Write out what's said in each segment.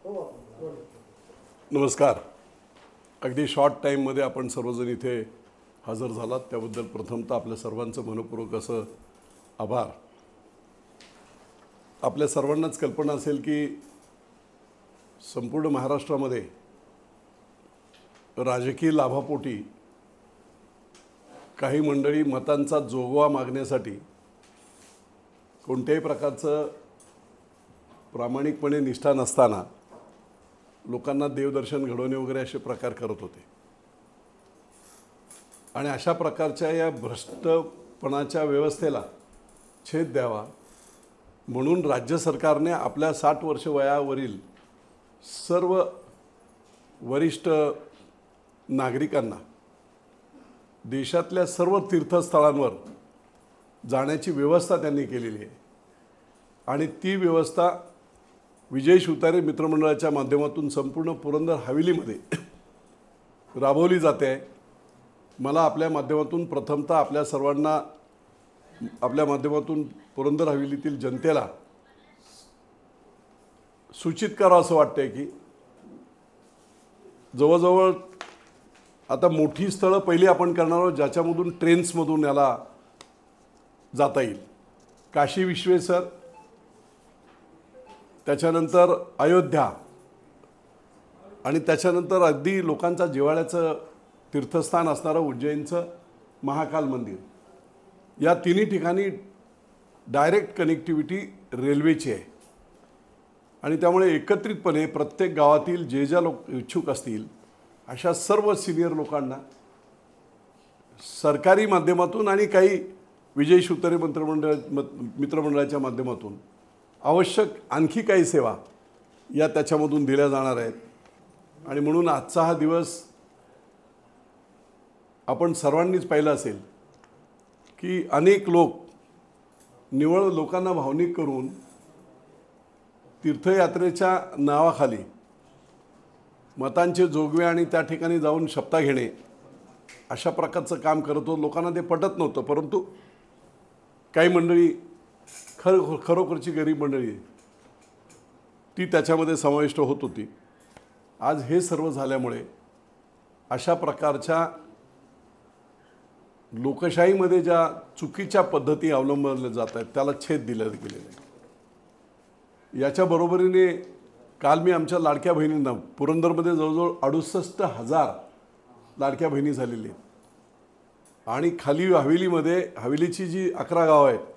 नमस्कार. अगदी शॉर्ट टाईममध्ये आपण सर्वजण इथे हजर झालात त्याबद्दल प्रथमतः आपल्या सर्वांचं मनपूर्वक असं आभार. आपल्या सर्वांनाच कल्पना असेल की संपूर्ण महाराष्ट्रामध्ये राजकीय लाभापोटी काही मंडळी मतांचा जोगवा मागण्यासाठी कोणत्याही प्रकारचं प्रामाणिकपणे निष्ठा नसताना लोकांना देवदर्शन घडवणे वगैरे असे प्रकार करत होते. आणि अशा प्रकारच्या या भ्रष्टपणाच्या व्यवस्थेला छेद द्यावा म्हणून राज्य सरकारने आपल्या 60 वर्ष वयावरील सर्व वरिष्ठ नागरिकांना देशातल्या सर्व तीर्थस्थळांवर जाण्याची व्यवस्था त्यांनी केलेली आहे. आणि ती व्यवस्था विजय शिवतारे मित्रमंडळाच्या माध्यमातून संपूर्ण पुरंदर हवेलीमध्ये राबवली जाते आहे. मला आपल्या माध्यमातून प्रथमतः आपल्या सर्वांना आपल्या माध्यमातून पुरंदर हवेलीतील जनतेला सूचित करावं असं वाटतंय की जवळजवळ आता मोठी स्थळं पहिली आपण करणार आहोत ज्याच्यामधून ट्रेन्समधून याला जाता येईल. काशी विश्वेश्वर, त्याच्यानंतर अयोध्या आणि त्याच्यानंतर अगदी लोकांचा जिव्हाळ्याचं तीर्थस्थान असणारं उज्जैनचं महाकाल मंदिर, या तिन्ही ठिकाणी डायरेक्ट कनेक्टिव्हिटी रेल्वेची आहे. आणि त्यामुळे एकत्रितपणे प्रत्येक गावातील जे ज्या लोक इच्छुक असतील अशा सर्व सिनियर लोकांना सरकारी माध्यमातून आणि काही विजय शिवतारे मित्रमंडळाच्या माध्यमातून आवश्यक आणखी काही सेवा या त्याच्यामधून दिल्या जाणार आहेत. आणि म्हणून आजचा हा दिवस आपण सर्वांनीच पाहिला असेल की अनेक लोक निव्वळ लोकांना भावनिक करून तीर्थयात्रेच्या नावाखाली मतांचे जोगवे आणि त्या ठिकाणी जाऊन शपथा घेणे अशा प्रकारचं काम करत होतं. लोकांना ते पटत नव्हतं, परंतु काही मंडळी खरोखरची गरीब मंडळी ती त्याच्यामध्ये समाविष्ट होत होती. आज हे सर्व झाल्यामुळे अशा प्रकारच्या लोकशाहीमध्ये ज्या चुकीच्या पद्धती अवलंबल्या जात आहेत त्याला छेद दिले गेलेले आहे. याच्या बरोबरीने काल मी आमच्या लाडक्या बहिणींना पुरंदरमध्ये जवळजवळ 68,000 लाडक्या बहिणी झालेली आहेत. आणि खाली हवेलीमध्ये हवेलीची जी 11 गावं आहेत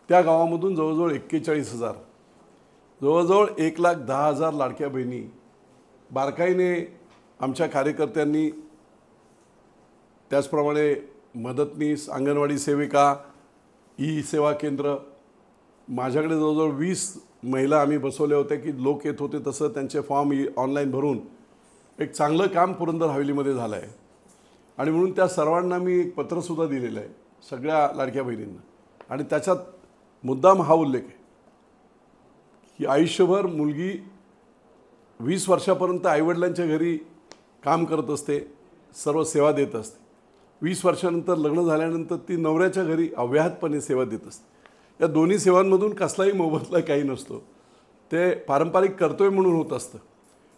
त्या गावामधून जवळजवळ 41,000, जवळजवळ 1,10,000 लाडक्या बहिणी बारकाईने आमच्या कार्यकर्त्यांनी, त्याचप्रमाणे मदतनीस, अंगणवाडी सेविका, ई सेवा केंद्र, माझ्याकडे जवळजवळ 20 महिला आम्ही बसवल्या होत्या की लोक येत होते तसं त्यांचे फॉर्म ऑनलाईन भरून एक चांगलं काम पुरंदर हवेलीमध्ये झालं आहे. आणि म्हणून त्या सर्वांना मी एक पत्रसुद्धा दिलेलं आहे सगळ्या लाडक्या बहिणींना. आणि त्याच्यात मुद्दाम हा उल्लेख आहे की आयुष्यभर मुलगी 20 वर्षापर्यंत आईवडिलांच्या घरी काम करत असते, सर्व सेवा देत असते. 20 वर्षानंतर लग्न झाल्यानंतर ती नवऱ्याच्या घरी अव्याहतपणे सेवा देत असते. या दोन्ही सेवांमधून कसलाही मोबदला काही नसतो, ते पारंपरिक कर्तव्य म्हणून होत असतं.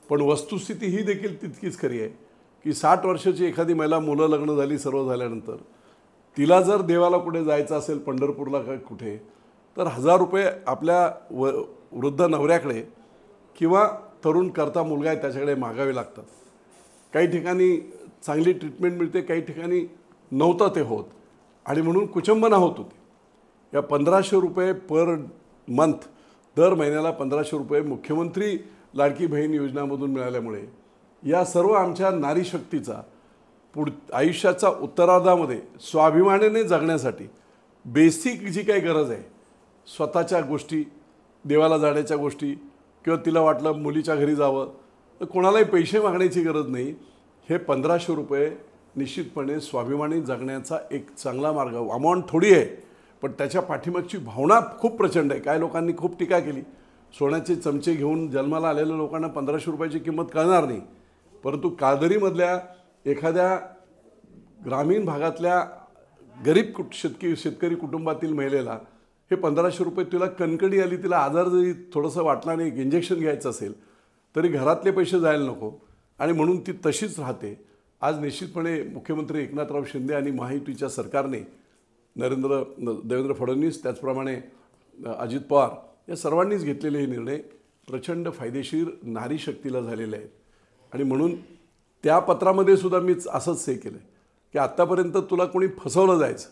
पण वस्तुस्थिती ही देखील तितकीच खरी आहे की 60 वर्षाची एखादी महिला, मुलं लग्न झाली, सर्व झाल्यानंतर तिला जर देवाला कुठे जायचं असेल, पंढरपूरला का कुठे, तर 1000 रुपये आपल्या वृद्ध नवऱ्याकडे किंवा तरुण करता मुलगा आहे त्याच्याकडे मागावे लागतात. काही ठिकाणी चांगली ट्रीटमेंट मिळते, काही ठिकाणी नव्हतं ते होत. आणि म्हणून कुचंबना होत होती. या 1500 रुपये पर मंथ, दर महिन्याला 1500 रुपये मुख्यमंत्री लाडकी बहीण योजनामधून मिळाल्यामुळे या सर्व आमच्या नारी शक्तीचा आयुष्याच्या उत्तरार्धामध्ये स्वाभिमानाने जगण्यासाठी बेसिक जी काही गरज आहे, स्वतःच्या गोष्टी, देवाला जाण्याच्या गोष्टी, किंवा तिला वाटलं मुलीच्या घरी जावं तर कोणालाही पैसे मागण्याची गरज नाही. हे 1500 रुपये निश्चितपणे स्वाभिमानी जगण्याचा एक चांगला मार्ग. अमाऊंट थोडी आहे पण त्याच्या पाठीमागची भावना खूप प्रचंड आहे. काही लोकांनी खूप टीका केली, सोन्याचे चमचे घेऊन जन्माला आलेल्या लोकांना 1500 रुपयाची किंमत कळणार नाही, परंतु काळदरीमधल्या एखाद्या ग्रामीण भागातल्या गरीब शेतकरी कुटुंबातील महिलेला हे 1500 रुपये, तिला कणकणी आली, तिला आजार जरी थोडंसं वाटला नाही, एक इंजेक्शन घ्यायचं असेल तरी घरातले पैसे जायला नको आणि म्हणून ती तशीच राहते. आज निश्चितपणे मुख्यमंत्री एकनाथराव शिंदे आणि महायुतीच्या सरकारने देवेंद्र फडणवीस त्याचप्रमाणे अजित पवार या सर्वांनीच घेतलेले हे निर्णय प्रचंड फायदेशीर नारी शक्तीला झालेले आहेत. आणि म्हणून त्या पत्रामध्ये सुद्धा मीच असंच हे केलं की आत्तापर्यंत तुला कोणी फसवलं जायचं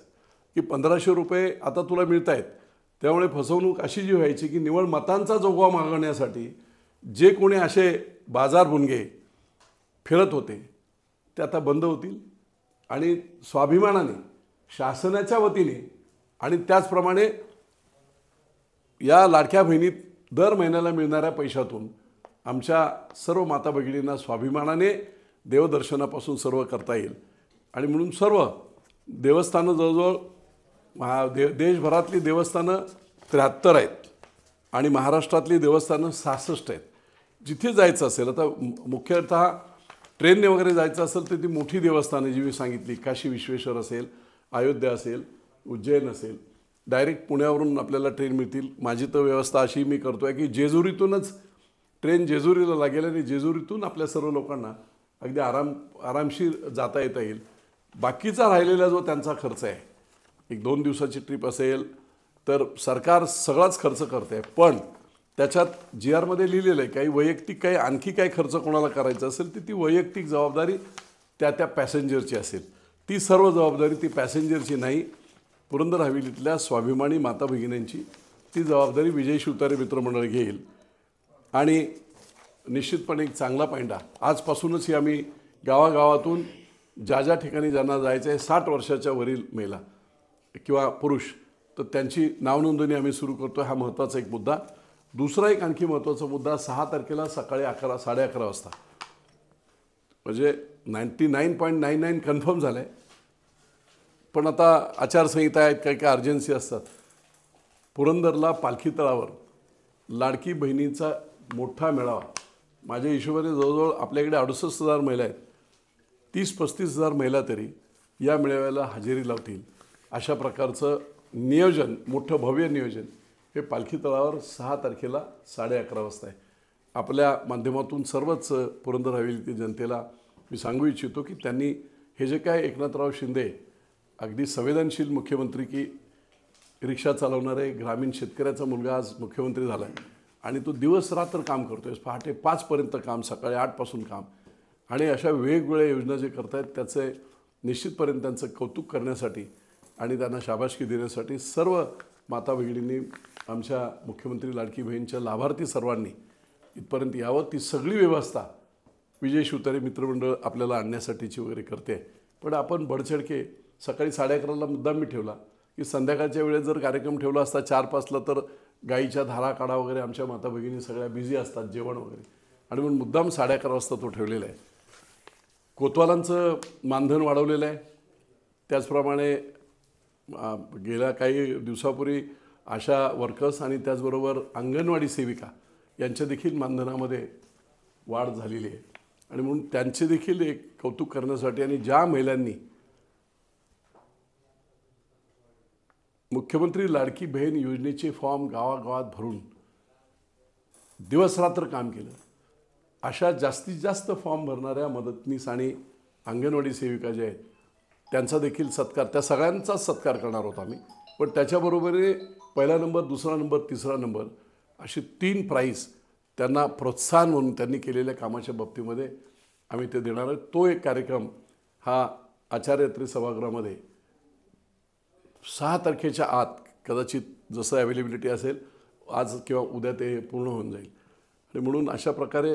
की 1500 रुपये आता तुला मिळत आहेत. त्यामुळे फसवणूक अशी जी व्हायची की निवड मतांचा जोगवा मागण्यासाठी जे कोणी असे बाजार बुणगे फिरत होते ते आता बंद होतील आणि स्वाभिमानाने शासनाच्या वतीने आणि त्याचप्रमाणे या लाडक्या बहिणीत दर महिन्याला मिळणाऱ्या पैशातून आमच्या सर्व माता भगिनींना स्वाभिमानाने देवदर्शनापासून सर्व करता येईल. आणि म्हणून सर्व देवस्थानं जवळजवळ देशभरातली देवस्थानं 73 आहेत आणि महाराष्ट्रातली देवस्थानं 66 आहेत. जिथे जायचं असेल आता मुख्यतः ट्रेनने वगैरे जायचं असेल तर ती मोठी देवस्थानं जी मी सांगितली काशी विश्वेश्वर असेल, अयोध्या असेल, उज्जैन असेल, डायरेक्ट पुण्यावरून आपल्याला ट्रेन मिळतील. माझी तर व्यवस्था अशी मी करतो आहे की जेजुरीतूनच ट्रेन जेजुरीला लागेल आणि जेजुरीतून आपल्या सर्व लोकांना अगदी आरामशीर जाता येता येईल. बाकीचा राहिलेला जो त्यांचा खर्च आहे, 1-2 दिवसाची ट्रिप असेल तर सरकार सगळाच खर्च करते. पण त्याच्यात GRमध्ये लिहिलेलं आहे काही वैयक्तिक काही आणखी काही खर्च कोणाला करायचा असेल तर ती वैयक्तिक जबाबदारी त्या पॅसेंजरची असेल. ती सर्व जबाबदारी ती पॅसेंजरची नाही, पुरंदर हवेलीतल्या स्वाभिमानी माता भगिनींची ती जबाबदारी विजय शिवतारे मित्रमंडळ घेईल. आणि निश्चितपणे एक चांगला पायंडा आजपासूनच ही आम्ही गावागावातून ज्या ठिकाणी ज्यांना जायचं आहे 60 वर्षाच्या वरील महिला किंवा पुरुष तर त्यांची नावनोंदणी आम्ही सुरू करतो. हा महत्त्वाचा एक मुद्दा. दुसरा एक आणखी महत्त्वाचा मुद्दा 6 तारखेला सकाळी 11-11:30 वाजता म्हणजे 99.99 कन्फर्म झालं आहे. पण आता आचारसंहिता आहेत, काही काही अर्जन्सी असतात. पुरंदरला पालखी तळावर लाडकी बहिणीचा मोठा मेळावा माझ्या हिशोबाने जवळजवळ आपल्याकडे 68,000 महिला आहेत. 30-35,000 महिला तरी या मेळाव्याला हजेरी लावतील अशा प्रकारचं नियोजन, मोठं भव्य नियोजन हे पालखी तळावर 6 तारखेला 11:30 वाजता आहे. आपल्या माध्यमातून सर्वच पुरंदर हवेलीतील जनतेला मी सांगू इच्छितो की त्यांनी हे जे काय एकनाथराव शिंदे अगदी संवेदनशील मुख्यमंत्री की रिक्षा चालवणारे ग्रामीण शेतकऱ्याचा मुलगा आज मुख्यमंत्री झाला आहे आणि तो दिवस रात्र काम करतो आहे. पहाटे 5पर्यंत काम, सकाळी 8पासून काम आणि अशा वेगवेगळ्या योजना जे करत आहेत त्याचे निश्चितपर्यंत त्यांचं कौतुक करण्यासाठी आणि त्यांना शाबासकी देण्यासाठी सर्व माता भगिनींनी आमच्या मुख्यमंत्री लाडकी बहीणच्या लाभार्थी सर्वांनी इथपर्यंत यावं. ती सगळी व्यवस्था विजय शिवतारे मित्रमंडळ आपल्याला आणण्यासाठीची वगैरे करते. पण आपण बडचडके सकाळी 11:30ला मुद्दाम मी ठेवला की संध्याकाळच्या वेळेत जर कार्यक्रम ठेवला असता 4-5ला तर गाईच्या धारा काढा वगैरे आमच्या माता भगिनी सगळ्या बिझी असतात जेवण वगैरे आणि म्हणून मुद्दाम 11:30 वाजता तो ठेवलेला आहे. कोतवालांचं मानधन वाढवलेलं आहे. त्याचप्रमाणे गेल्या काही दिवसापूर्वी आशा वर्कर्स आणि त्याचबरोबर अंगणवाडी सेविका यांच्या देखील मानधनामध्ये वाढ झालेली आहे आणि म्हणून त्यांचे देखील एक कौतुक करण्यासाठी आणि ज्या महिलांनी मुख्यमंत्री लाडकी बहीण योजनेचे फॉर्म गावागावात भरून दिवसरात्र काम केलं अशा जास्तीत जास्त फॉर्म भरणाऱ्या मदतनीस आणि अंगणवाडी सेविका ज्या आहेत त्यांचा देखील सत्कार, त्या सगळ्यांचाच सत्कार करणार होतो आम्ही. पण त्याच्याबरोबरीने 1ला नंबर, 2रा नंबर, 3रा नंबर असे 3 प्राईज त्यांना प्रोत्साहन म्हणून त्यांनी केलेल्या कामाच्या बाबतीमध्ये आम्ही ते देणार आहोत. तो एक कार्यक्रम हा आचार्यत्री सभागृहामध्ये 6 तारखेच्या आत कदाचित जसं अवेलेबिलिटी असेल आज किंवा उद्या ते पूर्ण होऊन जाईल. आणि म्हणून अशा प्रकारे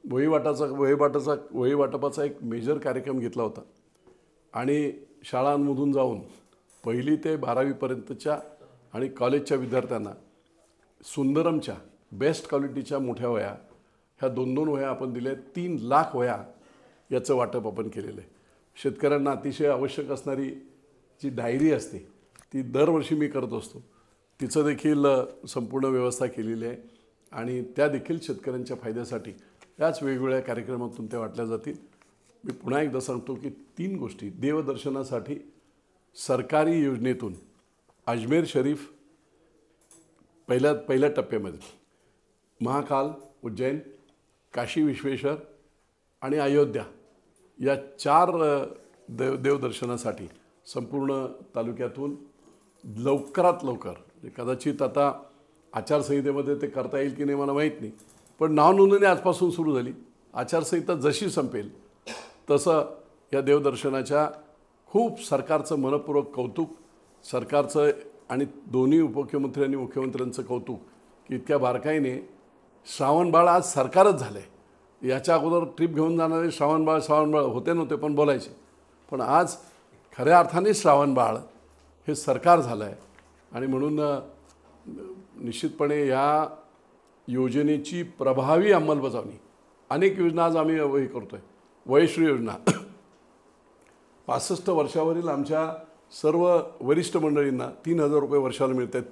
वही वाटपाचा एक मेजर कार्यक्रम घेतला होता आणि शाळांमधून जाऊन 1ली ते 12वीपर्यंतच्या आणि कॉलेजच्या विद्यार्थ्यांना सुंदरमच्या बेस्ट क्वालिटीच्या मोठ्या वह्या ह्या 2-2 वह्या आपण दिल्या. 3 लाख वह्या याचं वाटप आपण केलेलं आहे. शेतकऱ्यांना अतिशय आवश्यक असणारी जी डायरी असते ती दरवर्षी मी करत असतो, तिचं देखील संपूर्ण व्यवस्था केलेली आहे आणि त्या देखील शेतकऱ्यांच्या फायद्यासाठी याच वेगवेगळ्या कार्यक्रमातून त्या वाटल्या जातील. मी पुन्हा एकदा सांगतो की 3 गोष्टी देवदर्शनासाठी सरकारी योजनेतून अजमेर शरीफ पहिल्या टप्प्यामध्ये, महाकाल, उज्जैन काशी विश्वेश्वर आणि अयोध्या या 4 देवदर्शनासाठी संपूर्ण तालुक्यातून लवकरात लवकर कदाचित आता आचारसंहितेमध्ये ते करता येईल की नाही मला माहीत नाही, पण नावनोंदणी आजपासून सुरू झाली. आचारसंहिता जशी संपेल तसं या देवदर्शनाच्या खूप सरकारचं मनपूर्वक कौतुक, सरकारचं आणि दोन्ही उपमुख्यमंत्री आणि मुख्यमंत्र्यांचं कौतुक की इतक्या बारकाईने श्रावणबाळ आज सरकारच झालं आहे. याच्या अगोदर ट्रिप घेऊन जाणारे श्रावणबाळ होते नव्हते पण बोलायचे, पण आज खऱ्या अर्थाने श्रावणबाळ हे सरकार झालं आहे. आणि म्हणून निश्चितपणे या योजनेची प्रभावी अंमलबजावणी, अनेक योजना आज आम्ही हे करतो आहे. वयश्री योजना 65 वर्षावरील आमच्या सर्व वरिष्ठ मंडळींना 3,000 रुपये वर्षाला मिळत आहेत,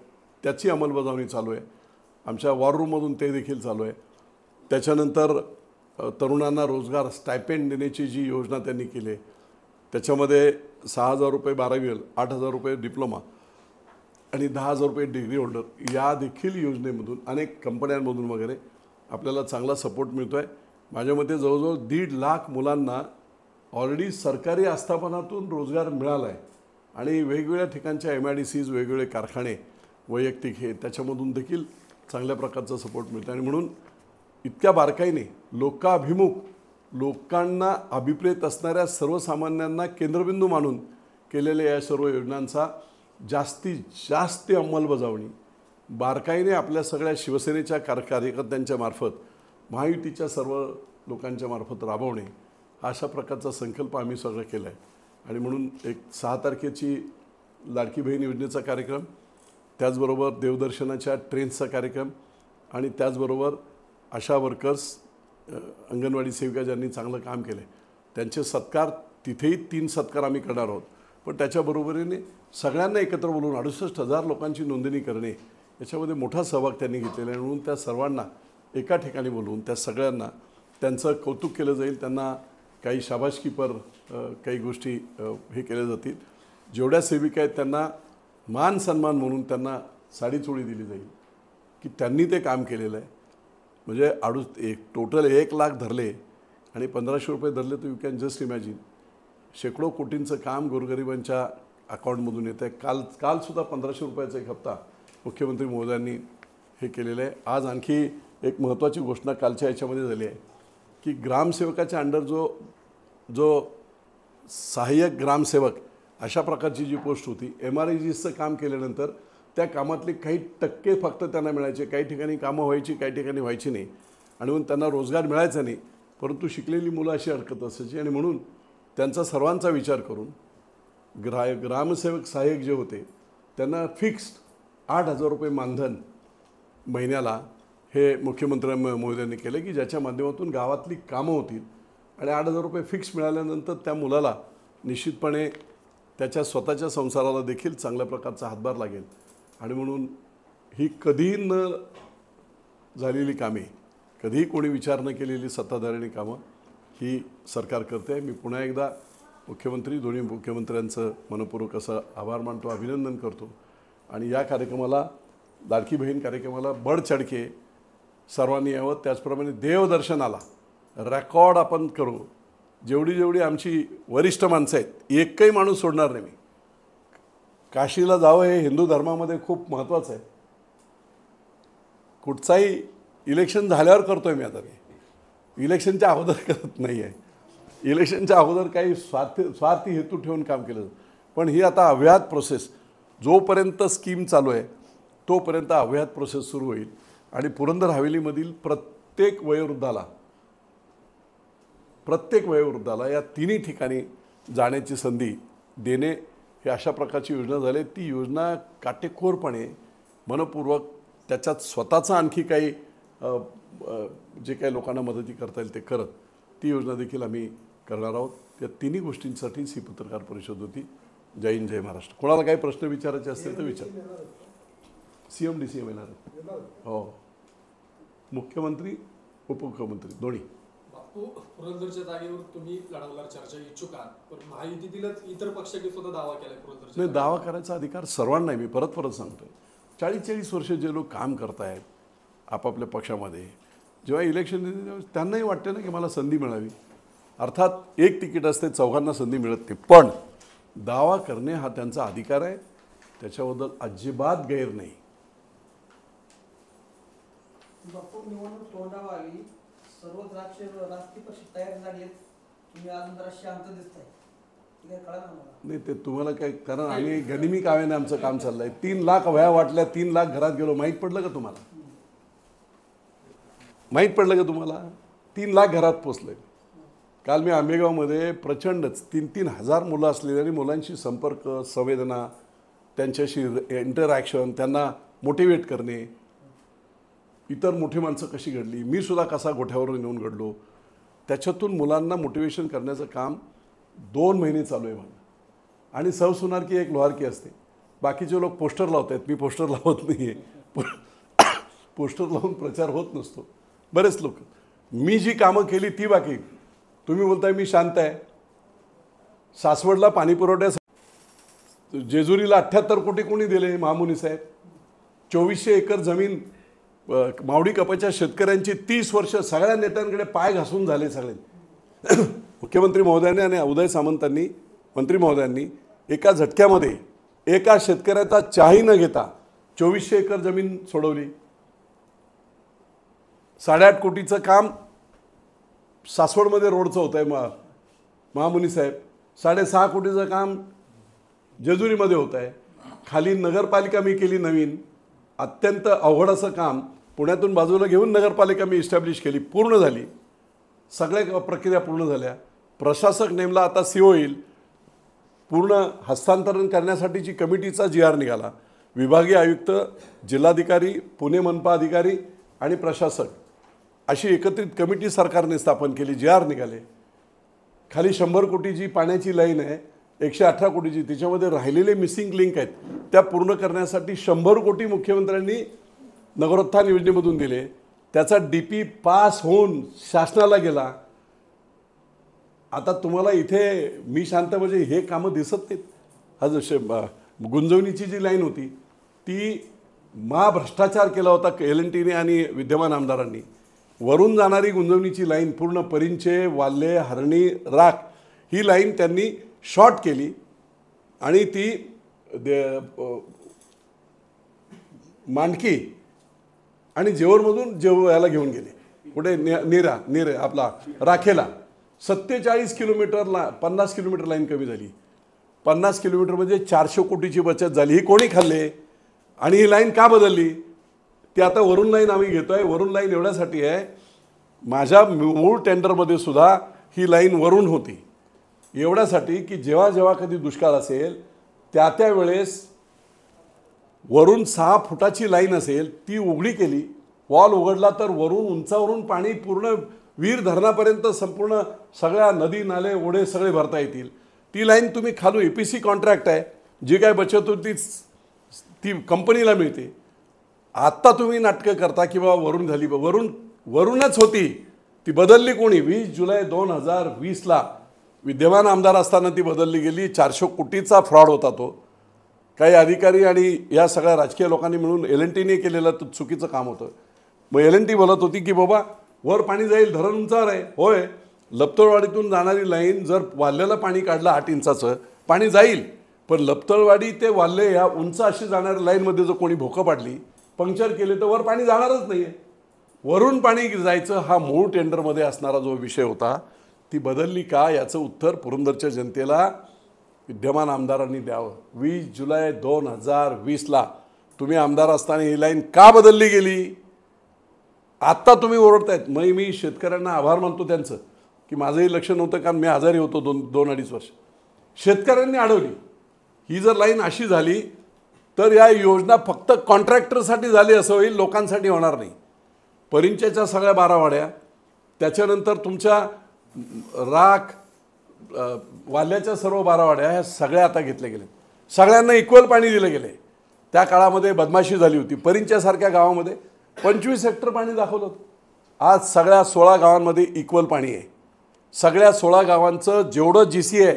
त्याची अंमलबजावणी चालू आहे. आमच्या वॉर रूममधून ते देखील चालू आहे. त्याच्यानंतर तरुणांना रोजगार स्टायपेंड देण्याची जी योजना त्यांनी केली आहे त्याच्यामध्ये 6,000 रुपये 12वी, 8,000 रुपये डिप्लोमा आणि 10,000 रुपये डिग्री होल्डर या देखील योजनेमधून अनेक कंपन्यांमधून वगैरे आपल्याला चांगला सपोर्ट मिळतो आहे. माझ्या मते जवळजवळ 1.5 लाख मुलांना ऑलरेडी सरकारी आस्थापनातून रोजगार मिळाला आहे आणि वेगवेगळ्या ठिकाणच्या MIDCs, वेगवेगळे कारखाने, वैयक्तिक हे त्याच्यामधून देखील चांगल्या प्रकारचा सपोर्ट मिळतो. आणि म्हणून इतक्या बारकाईने लोकाभिमुख, लोकांना अभिप्रेत असणाऱ्या सर्वसामान्यांना केंद्रबिंदू मानून केलेल्या या सर्व योजनांचा जास्तीत जास्त अंमलबजावणी बारकाईने आपल्या सगळ्या शिवसेनेच्या कार्यकर्त्यांच्या मार्फत, महायुतीच्या सर्व लोकांच्या मार्फत राबवणे अशा प्रकारचा संकल्प आम्ही सगळं केला आहे. आणि म्हणून एक 6 तारखेची लाडकी बहीण योजनेचा कार्यक्रम, त्याचबरोबर देवदर्शनाच्या ट्रेन्सचा कार्यक्रम आणि त्याचबरोबर आशा वर्कर्स, अंगणवाडी सेविका ज्यांनी चांगलं काम केलं त्यांचे सत्कार, तिथेही 3 सत्कार आम्ही करणार आहोत. पण त्याच्याबरोबरीने सगळ्यांना एकत्र बोलवून 68,000 लोकांची नोंदणी करणे याच्यामध्ये मोठा सहभाग त्यांनी घेतलेला आहे. म्हणून त्या सर्वांना एका ठिकाणी बोलवून त्या सगळ्यांना त्यांचं कौतुक केलं जाईल, त्यांना काही शाबासकीपर काही गोष्टी हे केल्या जातील. जेवढ्या सेविका आहेत त्यांना मान सन्मान म्हणून त्यांना साडीचोळी दिली जाईल की त्यांनी ते काम केलेलं आहे. म्हणजे टोटल 1 लाख धरले आणि 1,500 रुपये धरले तर यू कॅन जस्ट इमॅजिन शेकडो कोटींचं काम गोरगरिबांच्या अकाउंटमधून येतं आहे. कालसुद्धा 1,500 रुपयाचा एक हप्ता मुख्यमंत्री महोदयांनी हे केलेलं आहे. आज आणखी एक महत्त्वाची घोषणा कालच्या याच्यामध्ये झाली आहे की ग्रामसेवकाच्या अंडर जो सहाय्यक ग्रामसेवक अशा प्रकारची जी पोस्ट होती, MRIGSचं काम केल्यानंतर त्या कामातले काही टक्के फक्त त्यांना मिळायचे. काही ठिकाणी कामं व्हायची, काही ठिकाणी व्हायची नाही आणि म्हणून त्यांना रोजगार मिळायचा नाही, परंतु शिकलेली मुलं अशी अडकत असायची. आणि म्हणून त्यांचा सर्वांचा विचार करून ग्रामसेवक सहाय्यक जे होते त्यांना फिक्स्ड 8,000 रुपये मानधन महिन्याला हे मुख्यमंत्री महोदयांनी केलं की ज्याच्या माध्यमातून गावातली कामं होतील आणि 8,000 रुपये फिक्स मिळाल्यानंतर त्या मुलाला निश्चितपणे त्याच्या स्वतःच्या संसाराला देखील चांगल्या प्रकारचा हातभार लागेल. आणि म्हणून ही कधीही न झालेली कामे, कधीही कोणी विचार न केलेली सत्ताधाऱ्यांनी कामं ही सरकार करते आहे. मी पुन्हा एकदा मुख्यमंत्री, दोन्ही मुख्यमंत्र्यांचं मनपूर्वक असं आभार मानतो, अभिनंदन करतो. आणि या कार्यक्रमाला, लाडकी बहीण कार्यक्रमाला बढचढके सर्वांनी यावं. त्याचप्रमाणे देवदर्शनाला रेकॉर्ड आपण करू. जेवढी आमची वरिष्ठ माणसं आहेत, एकही माणूस सोडणार नाही मी. काशीला जावं हे हिंदू धर्मामध्ये खूप महत्त्वाचं आहे. कुठचाही इलेक्शन झाल्यावर करतो आहे मी. आता मी इलेक्शनच्या अगोदर करत नाही आहे. इलेक्शनच्या अगोदर काही स्वार्थी हेतू ठेवून काम केलं जातं. पण ही आता अव्याहत प्रोसेस, जोपर्यंत स्कीम चालू आहे तोपर्यंत अव्याहत प्रोसेस सुरू होईल. आणि पुरंदर हवेलीमधील प्रत्येक वयोवृद्धाला या 3ही ठिकाणी जाण्याची संधी देणे हे अशा प्रकारची योजना झाली. ती योजना काटेकोरपणे, मनपूर्वक त्याच्यात स्वतःचं आणखी काही जे काही लोकांना मदती करता येईल ते करत ती योजना देखील आम्ही करणार आहोत. त्या 3ही गोष्टींसाठीच ही पत्रकार परिषद होती. जय हिंद, जय महाराष्ट्र. कोणाला काही प्रश्न विचारायचे असतील तर विचार. CM DCM येणार हो, मुख्यमंत्री उपमुख्यमंत्री दोन्ही. पुरंदरच्या जागेवर तुम्ही लढवणार चर्चा इच्छुक आहात, पण महायुतीतीलच इतर पक्षांनी सुद्धा दावा केलाय पुरंदरच्या. नाही, दावा करायचा अधिकार सर्वांना आहे. मी परत सांगतोय, 40-40 वर्ष जे लोक काम करतायत आपापल्या पक्षामध्ये, जेव्हा इलेक्शन येते तेव्हा त्यांनाही वाटते ना की मला संधी मिळावी. अर्थात एक तिकीट असते, चौघांना संधी मिळत नाही, पण दावा करणे हा त्यांचा अधिकार आहे, त्याच्याबद्दल अजिबात गैर नाही. बापू निवडणूक तोंडावर आली, सर्वच राजकीय पक्ष तयार झाले, तुम्ही अजून जरा शांत दिसताय, काय कळलं मला नाही ते तुम्हाला काय, कारण आम्ही गनिमी काव्याने आमचं काम चाललंय. 3 लाख वह्या वाटल्या, 3 लाख घरात गेलो. माहीत पडलं का तुम्हाला? माहीत पडलं का तुम्हाला? 3 लाख घरात पोचले. काल मी आंबेगावमध्ये प्रचंडच 3-3 हजार मुलं असलेली आणि मुलांशी संपर्क, संवेदना, त्यांच्याशी इंटरॅक्शन, त्यांना मोटिवेट करणे, इतर मोठी माणसं कशी घडली, मी सुद्धा कसा गोठ्यावरून येऊन घडलो, त्याच्यातून मुलांना मोटिवेशन करण्याचं काम 2 महिने चालू आहे माझं. आणि सौसुनारकी एक लोहारकी असते. बाकीचे लोक पोस्टर लावत आहेत, मी पोस्टर लावत नाही आहे. पोस्टर लावून प्रचार होत नसतो. बरेच लोक, मी जी कामं केली ती बाकी. तुम्ही बोलताय मी शांत आहे. सासवडला पाणी पुरवठ्यासाठी जेजुरीला 78 कोटी कोणी दिले? महामुनी साहेब. 2400 एकर जमीन मावडी कपाच्या शेतकऱ्यांची 30 वर्ष सगळ्या नेत्यांकडे पाय घासून झाले सगळे. मुख्यमंत्री महोदयांनी आणि उदय सामंतांनी, मंत्री महोदयांनी एका झटक्यामध्ये एका शेतकऱ्याचा चाही न घेता 2400 एकर जमीन सोडवली. 8.5 कोटीचं काम सासवडमध्ये रोडचं होतं आहे महामुनी साहेब. 6.5 कोटीचं काम जेजुरीमध्ये होतं आहे. खाली नगरपालिका मी केली नवीन, अत्यंत अवघड असं काम पुण्यातून बाजूला घेऊन नगरपालिका मी इस्टॅब्लिश केली, पूर्ण झाली. सगळ्या प्रक्रिया पूर्ण झाल्या. प्रशासक नेमला, आता CO येईल. पूर्ण हस्तांतरण करण्यासाठीची कमिटीचा GR निघाला. विभागीय आयुक्त, जिल्हाधिकारी, पुणे मनपा अधिकारी आणि प्रशासक अशी एकत्रित कमिटी सरकारने स्थापन केली. GR निघाले. खाली 100 कोटीची पाण्याची लाईन आहे, 118 कोटीची, त्याच्यामध्ये राहिलेले मिसिंग लिंक आहेत, त्या पूर्ण करण्यासाठी 100 कोटी मुख्यमंत्र्यांनी नगरोत्थान योजनेमधून दिले. त्याचा DP पास होऊन शासनाला गेला. आता तुम्हाला इथे मी शांत म्हणजे हे कामं दिसत नाहीत. हा जसे गुंजवणीची जी लाईन होती ती महाभ्रष्टाचार केला होता LNTने आणि विद्यमान आमदारांनी. वरून जाणारी गुंजवणीची लाईन पूर्ण परिंचे, वाल्हे, हरणी, राख ही लाईन त्यांनी शॉर्ट केली आणि ती मांडकी आणि जेवरमधून याला घेऊन गेले. कुठे नेरे आपला राखेला 47 किलोमीटरला 50 किलोमीटर लाईन कमी झाली. 50 किलोमीटर म्हणजे 400 कोटीची बचत झाली. ही कोणी खाल्ले आणि ही लाईन का बदलली? ती आता वरून लाईन आम्ही घेतोय. वरून लाईन एवढ्यासाठी आहे, माझ्या मूळ टेंडरमध्ये सुद्धा ही लाईन वरून होती, एवढ्यासाठी की जेव्हा जेव्हा कधी दुष्काळ असेल त्या वेळेस वरून 6 फुटाची लाईन असेल ती उघडी केली, वॉल उघडला तर वरून उंचावरून पाणी पूर्ण वीर धरणापर्यंत संपूर्ण सगळ्या नदी नाले ओढे सगळे भरता येतील. ती लाईन तुम्ही खालून EPC कॉन्ट्रॅक्ट आहे, जी काय बचत होती ती कंपनीला मिळते. आत्ता तुम्ही नाटकं करता की बाबा वरून झाली, वरूनच होती, ती बदलली कोणी? 20 जुलै 2020ला विद्यमान आमदार असताना ती बदलली गेली. 400 कोटीचा फ्रॉड होता तो. काही अधिकारी आणि या सगळ्या राजकीय लोकांनी मिळून LNTने केलेलं चुकीचं काम होतं. मग LNT बोलत होती की बाबा वर पाणी जाईल, धरण उंचावर आहे. होय, लपतळवाडीतून जाणारी लाईन जर वाल्ह्याला पाणी काढलं 8 इंचाचं पाणी जाईल, पण लपतळवाडी ते वाल्हे ह्या उंच अशी जाणाऱ्या लाईनमध्ये जर कोणी भोकं पाडली, पंक्चर केले तर वर पाणी जाणारच नाही आहे. वरून पाणी जायचं हा मूळ टेंडरमध्ये असणारा जो विषय होता ती बदलली का, याचं उत्तर पुरंदरच्या जनतेला विद्यमान आमदारांनी द्यावं. 20 जुलै 2020ला तुम्ही आमदार असताना ही लाईन का बदलली गेली? आत्ता तुम्ही ओरडतायत. मी शेतकऱ्यांना आभार मानतो त्यांचं की माझंही लक्ष नव्हतं, कारण मी आजारी होतो 2-2.5 वर्ष. शेतकऱ्यांनी अडवली. ही जर लाईन अशी झाली तर या योजना फक्त कॉन्ट्रॅक्टरसाठी झाली असं होईल, लोकांसाठी होणार नाही. परिंच्याच्या सगळ्या 12 वाड्या, त्याच्यानंतर तुमच्या राख वाल्याच्या सर्व 12 वाड्या, ह्या सगळ्या आता घेतल्या गेल्या. सगळ्यांना इक्वल पाणी दिलं गेले. त्या काळामध्ये बदमाशी झाली होती. परिंच्यासारख्या गावामध्ये 25 हेक्टर पाणी दाखवलं होतं. आज सगळ्या 16 गावांमध्ये इक्वल पाणी आहे. सगळ्या 16 गावांचं जेवढं GC आहे,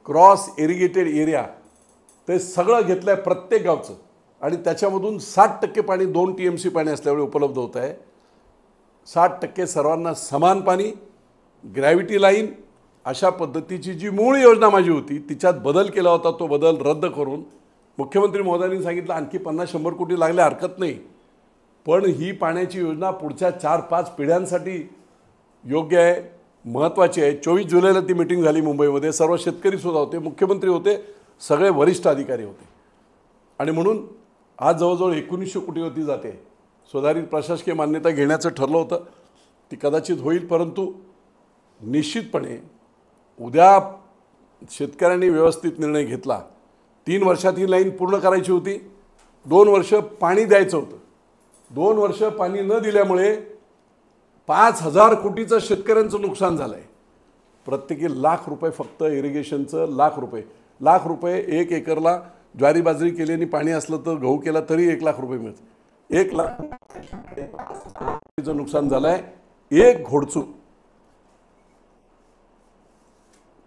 क्रॉस इरिगेटेड एरिया, ते सगळं घेतलं आहे प्रत्येक गावचं. आणि त्याच्यामधून 60% पाणी 2 TMC पाणी असल्यामुळे उपलब्ध होत आहे. 60% सर्वांना समान पाणी, ग्रॅव्हिटी लाईन अशा पद्धतीची जी मूळ योजना माझी होती तिच्यात बदल केला होता. तो बदल रद्द करून मुख्यमंत्री महोदयांनी सांगितलं आणखी 50-100 कोटी लागले हरकत नाही, पण ही पाण्याची योजना पुढच्या 4-5 पिढ्यांसाठी योग्य आहे, महत्त्वाची आहे. 24 जुलैला ती मीटिंग झाली मुंबईमध्ये. सर्व शेतकरीसुद्धा होते, मुख्यमंत्री होते, सगळे वरिष्ठ अधिकारी होते. आणि म्हणून आज जवळजवळ 1900 कोटीवरती जाते. सुधारित प्रशासकीय मान्यता घेण्याचं ठरलं होतं, ती कदाचित होईल, परंतु निश्चितपणे उद्या शेतकऱ्यांनी व्यवस्थित निर्णय घेतला. 3 वर्षात ही लाईन पूर्ण करायची होती, 2 वर्ष पाणी द्यायचं होतं. 2 वर्ष पाणी न दिल्यामुळे 5000 कोटीचं शेतकऱ्यांचं नुकसान झालं आहे. प्रत्येकी ₹1,00,000 फक्त इरिगेशनचं ₹1,00,000 1 एकरला ज्वारी बाजरी केल्याने पाणी असलं तर गहू केला तरी ₹1,00,000 मिळतं. 1,00,000 नुकसान झालं आहे. एक घोडचूक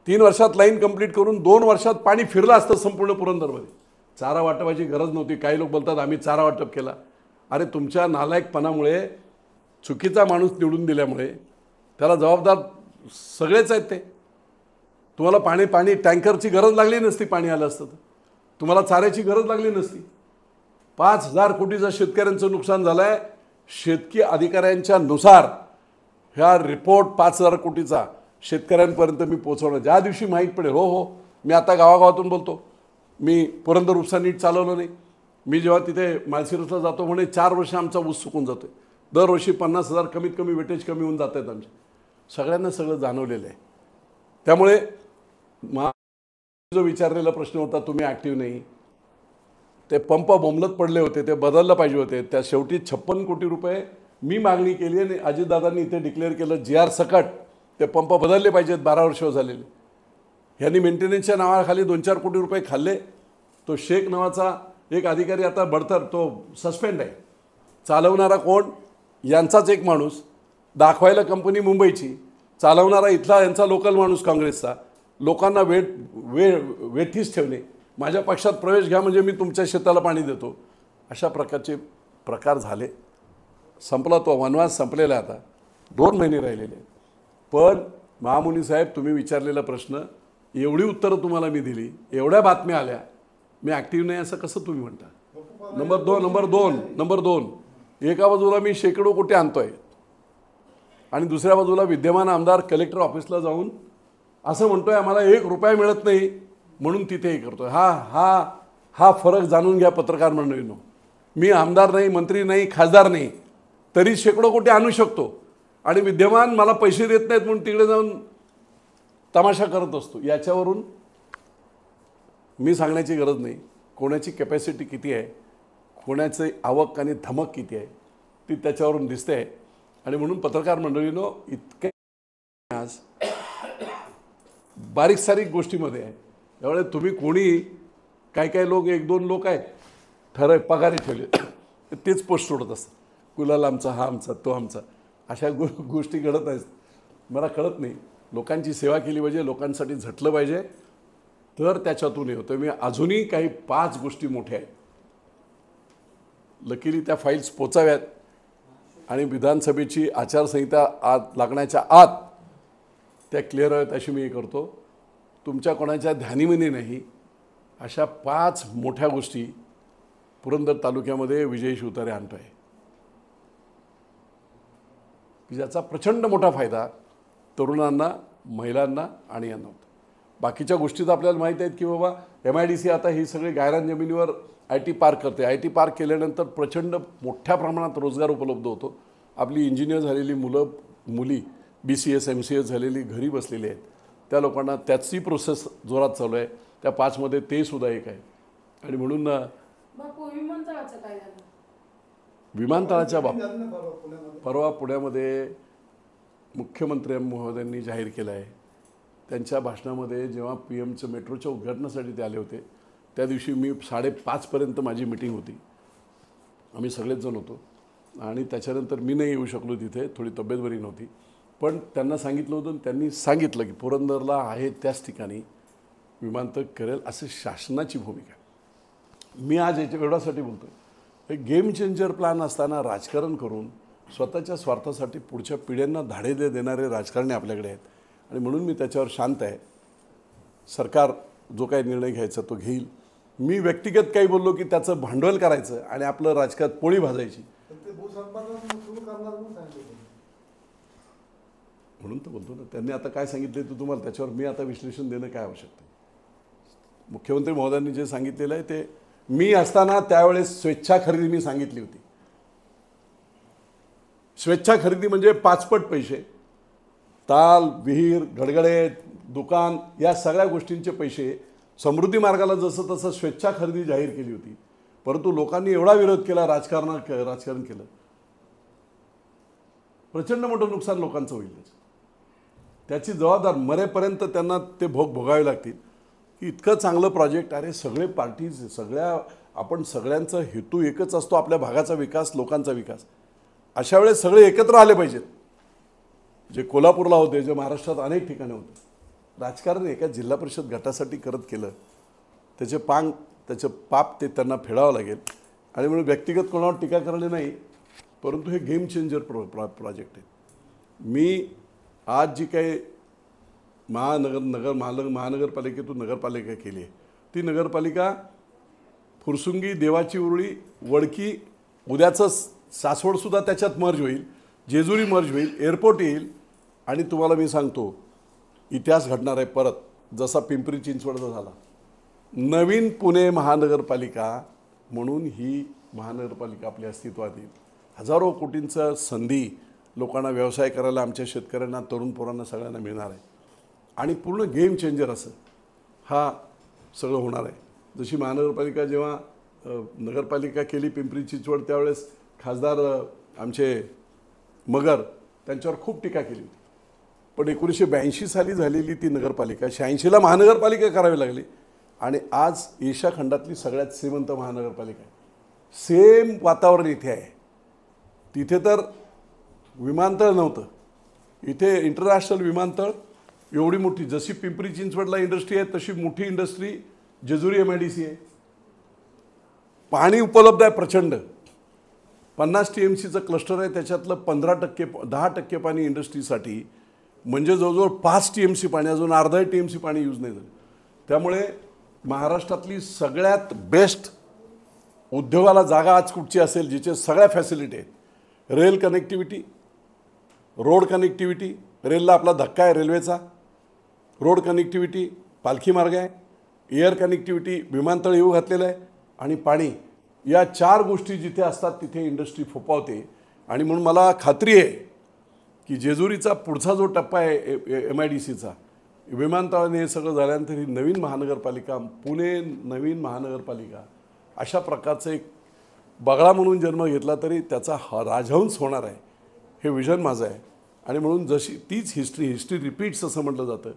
3 वर्षात लाईन कंप्लीट करून 2 वर्षात पाणी फिरलं असतं संपूर्ण पुरंदरमध्ये. चारा वाटपाची गरज नव्हती. काही लोक बोलतात आम्ही चारा वाटप केला. अरे तुमच्या नालायकपणामुळे, चुकीचा माणूस निवडून दिल्यामुळे त्याला जबाबदार सगळेच आहेत. ते तुम्हाला पाणी टँकरची गरज लागली नसती, पाणी आलं असतं तर तुम्हाला चाऱ्याची गरज लागली नसती. 5000 कोटीचं शेतकऱ्यांचं नुकसान झालं आहे. शेतकी अधिकाऱ्यांच्या नुसार ह्या रिपोर्ट 5000 कोटीचा शेतकऱ्यांपर्यंत मी पोहोचवणार. ज्या दिवशी माहीत पडेल, हो मी आता गावागावातून बोलतो, मी पुरंदर उपसा नीट चालवलं नाही. मी जेव्हा तिथे माळशिरसला जातो म्हणे 4 वर्ष आमचा ऊस सुकून जातो आहे. दरवर्षी 50,000 कमीत कमी वेटेज कमी होऊन जात आहेत आमचे. सगळ्यांना सगळं जाणवलेलं आहे. त्यामुळे जो विचारलेला प्रश्न होता तुम्ही ॲक्टिव्ह नाही, ते पंप बोंबलत पडले होते, ते बदललं पाहिजे होते. त्या शेवटी 56 कोटी रुपये मी मागणी केली आणि अजितदादांनी इथे डिक्लेअर केलं GR सकट ते पंप बदलले पाहिजेत. 12 वर्ष झालेले. ह्यांनी मेंटेनन्सच्या नावाखाली 2-4 कोटी रुपये खाल्ले. तो शेख नावाचा एक अधिकारी आता बडतर, तो सस्पेंड आहे. चालवणारा कोण? यांचाच एक माणूस. दाखवायला कंपनी मुंबईची, चालवणारा इथला यांचा लोकल माणूस काँग्रेसचा. लोकांना वेठीस ठेवणे, माझ्या पक्षात प्रवेश घ्या म्हणजे मी तुमच्या शेताला पाणी देतो, अशा प्रकारचे प्रकार झाले. संपला तो वनवास, संपलेला आता 2 महिने राहिलेले. पण महामुनी साहेब, तुम्ही विचारलेला प्रश्न, एवढी उत्तरं तुम्हाला मी दिली, एवढ्या बातम्या आल्या, मी ॲक्टिव्ह नाही असं कसं तुम्ही म्हणता? नंबर दोन एका बाजूला मी शेकडो कोटी आणतोय आणि दुसऱ्या बाजूला विद्यमान आमदार कलेक्टर ऑफिसला जाऊन असं म्हणतोय आम्हाला 1 रुपया मिळत नाही म्हणून तिथे हे करतोय. हा फरक जाणून घ्या पत्रकार मंडळींनो. मी आमदार नाही, मंत्री नाही, खासदार नाही, तरी शेकडो कोटी आणू शकतो आणि विद्यमान मला पैसे देत नाहीत म्हणून तिकडे जाऊन तमाशा करत असतो. याच्यावरून मी सांगण्याची गरज नाही कोणाची कॅपॅसिटी किती आहे, कोणाचे आवक आणि धमक किती आहे, ती त्याच्यावरून दिसते आहे. आणि म्हणून पत्रकार मंडळीनो, इतके आज बारीक सारीक गोष्टीमध्ये आहे. त्यामुळे तुम्ही कोणी काही लोक 1-2 लोक आहेत पगारी ठेवले, तेच पोस्ट सोडत असतात. कुलाल आमचा, हा आमचा, तो आमचा, अशा गोष्टी घडत आहेत. मला कळत नाही. लोकांची सेवा केली पाहिजे, लोकांसाठी झटलं पाहिजे, तर त्याच्यातून होतं. मी अजूनही काही 5 गोष्टी मोठ्या आहेत, लकीली त्या फाईल्स पोचाव्यात आणि विधानसभेची आचारसंहिता आत लागण्याच्या आत त्या क्लिअर आहेत अशी मी हे करतो. तुमच्या कोणाच्या ध्यानीमनी नाही अशा 5 मोठ्या गोष्टी पुरंदर तालुक्यामध्ये विजय शिवतारे आणतो आहे, ज्याचा प्रचंड मोठा फायदा तरुणांना, महिलांना आणि यांना होतो. बाकीच्या गोष्टी तर आपल्याला माहीत आहेत की बाबा MIDC आता ही सगळी गायरान जमिनीवर IT पार्क करते. IT पार्क केल्यानंतर प्रचंड मोठ्या प्रमाणात रोजगार उपलब्ध होतो. आपली इंजिनियर झालेली मुली BCS MCS झालेली घरी बसलेली आहेत, त्या लोकांना त्याची प्रोसेस जोरात चालू आहे. त्या 5मध्ये ते सुद्धा एक आहे. आणि म्हणून विमानतळाच्या बाबतीत परवा पुण्यामध्ये मुख्यमंत्री महोदयांनी जाहीर केलं आहे. त्यांच्या भाषणामध्ये जेव्हा PMचं मेट्रोच्या उद्घाटनासाठी ते आले होते, त्या दिवशी मी 5:30 माझी मीटिंग होती. आम्ही सगळेच जण होतो आणि त्याच्यानंतर मी नाही येऊ शकलो तिथे, थोडी तब्येत बरी नव्हती. पण त्यांना सांगितलं होतं, त्यांनी सांगितलं की पुरंदरला आहे त्याच ठिकाणी विमानतळ करेल असं शासनाची भूमिका. मी आज एवढ्यासाठी बोलतो, हे गेम चेंजर प्लॅन असताना राजकारण करून स्वतःच्या स्वार्थासाठी पुढच्या पिढ्यांना धाडे देणारे राजकारणी आपल्याकडे आहेत आणि म्हणून मी त्याच्यावर शांत आहे. सरकार जो काही निर्णय घ्यायचा तो घेईल. मी व्यक्तिगत काही बोललो की त्याचं भांडवल करायचं आणि आपलं राजकारणात पोळी भाजायची म्हणून तर बोलतो ना. त्यांनी आता काय सांगितले तर तुम्हाला त्याच्यावर मी आता विश्लेषण देणं काय आवश्यकता आहे. मुख्यमंत्री महोदयांनी जे सांगितलेलं आहे ते मी असताना त्यावेळेस स्वेच्छा खरेदी मी सांगितली होती. स्वेच्छा खरेदी म्हणजे 5 पट पैसे, ताल, विहीर, गडगडे, दुकान या सगळ्या गोष्टींचे पैसे समृद्धी मार्गाला जसं तसं स्वेच्छा खरेदी जाहीर केली होती. परंतु लोकांनी एवढा विरोध केला, राजकारण केलं, प्रचंड मोठं नुकसान लोकांचं होईल. त्याची जबाबदार मरेपर्यंत त्यांना ते भोगावे लागतील. की इतकं चांगलं प्रोजेक्ट, अरे सगळे पार्टीज आपण सगळ्यांचा हेतू एकच असतो, आपल्या भागाचा विकास, लोकांचा विकास. अशा वेळेस सगळे एकत्र आले पाहिजेत. जे कोल्हापूरला होते, जे महाराष्ट्रात अनेक ठिकाणी होते, राजकारण एका जिल्हा परिषद गटासाठी करत केलं, त्याचे पाप ते त्यांना फेडावं लागेल. आणि म्हणून व्यक्तिगत कोणावर टीका करणे नाही, परंतु हे गेम चेंजर प्रोजेक्ट आहे. मी आज जी काही महानगरपालिकेतून नगरपालिका केली आहे, ती नगरपालिका फुरसुंगी, देवाची उरुळी, वडकी, उद्याचं सासवडसुद्धा त्याच्यात मर्ज होईल, जेजुरी मर्ज होईल, एअरपोर्ट येईल. आणि तुम्हाला मी सांगतो, इतिहास घडणार आहे परत, जसा पिंपरी चिंचवडचा झाला. नवीन पुणे महानगरपालिका म्हणून ही महानगरपालिका आपल्या अस्तित्वात येईल. हजारो कोटींचा संधी लोकांना व्यवसाय करायला, आमच्या शेतकऱ्यांना, तरुण पोरांना सगळ्यांना मिळणार आहे. आणि पूर्ण गेम चेंजर असं हा सगळं होणार आहे. जशी महानगरपालिका जेव्हा नगरपालिका केली पिंपरी चिंचवड, त्यावेळेस खासदार आमचे मगर त्यांच्यावर खूप टीका केली होती. पण 1982 साली झालेली ती नगरपालिका 86ला महानगरपालिका करावी लागली आणि आज एशिया खंडातली सगळ्यात श्रीमंत महानगरपालिका आहे. सेम वातावरण इथे आहे. तिथे तर विमानतळ नव्हतं, इथे इंटरनॅशनल विमानतळ एवढी मोठी, जशी पिंपरी चिंचवडला इंडस्ट्री आहे तशी मोठी इंडस्ट्री जेजुरी MIDC आहे. पाणी उपलब्ध आहे प्रचंड. 50 TMCचं क्लस्टर आहे, त्याच्यातलं 10% पाणी इंडस्ट्रीसाठी, म्हणजे जवळजवळ 5 TMC पाणी, अजून अर्धा TMC पाणी यूज नाही झालं. त्यामुळे महाराष्ट्रातली सगळ्यात बेस्ट उद्योगाला जागा आज कुठची असेल, जिचे सगळ्या फॅसिलिटी आहेत. रेल कनेक्टिव्हिटी, रोड कनेक्टिव्हिटी, रेलला आपला धक्का आहे रेल्वेचा, रोड कनेक्टिव्हिटी, पालखी मार्ग आहे, एअर कनेक्टिव्हिटी, विमानतळ येऊ घातलेलं आहे, आणि पाणी. या 4 गोष्टी जिथे असतात तिथे इंडस्ट्री फोपावते. आणि म्हणून मला खात्री आहे की जेजुरीचा पुढचा जो टप्पा आहे MIDCचा, विमानतळाने हे सगळं झाल्यानंतर ही नवीन महानगरपालिका, पुणे नवीन महानगरपालिका, अशा प्रकारचं एक बगळा म्हणून जन्म घेतला तरी त्याचा राजहंस होणार आहे, हे विजन माझं आहे. आणि म्हणून जशी तीच हिस्ट्री रिपीट्स असं म्हटलं जातं.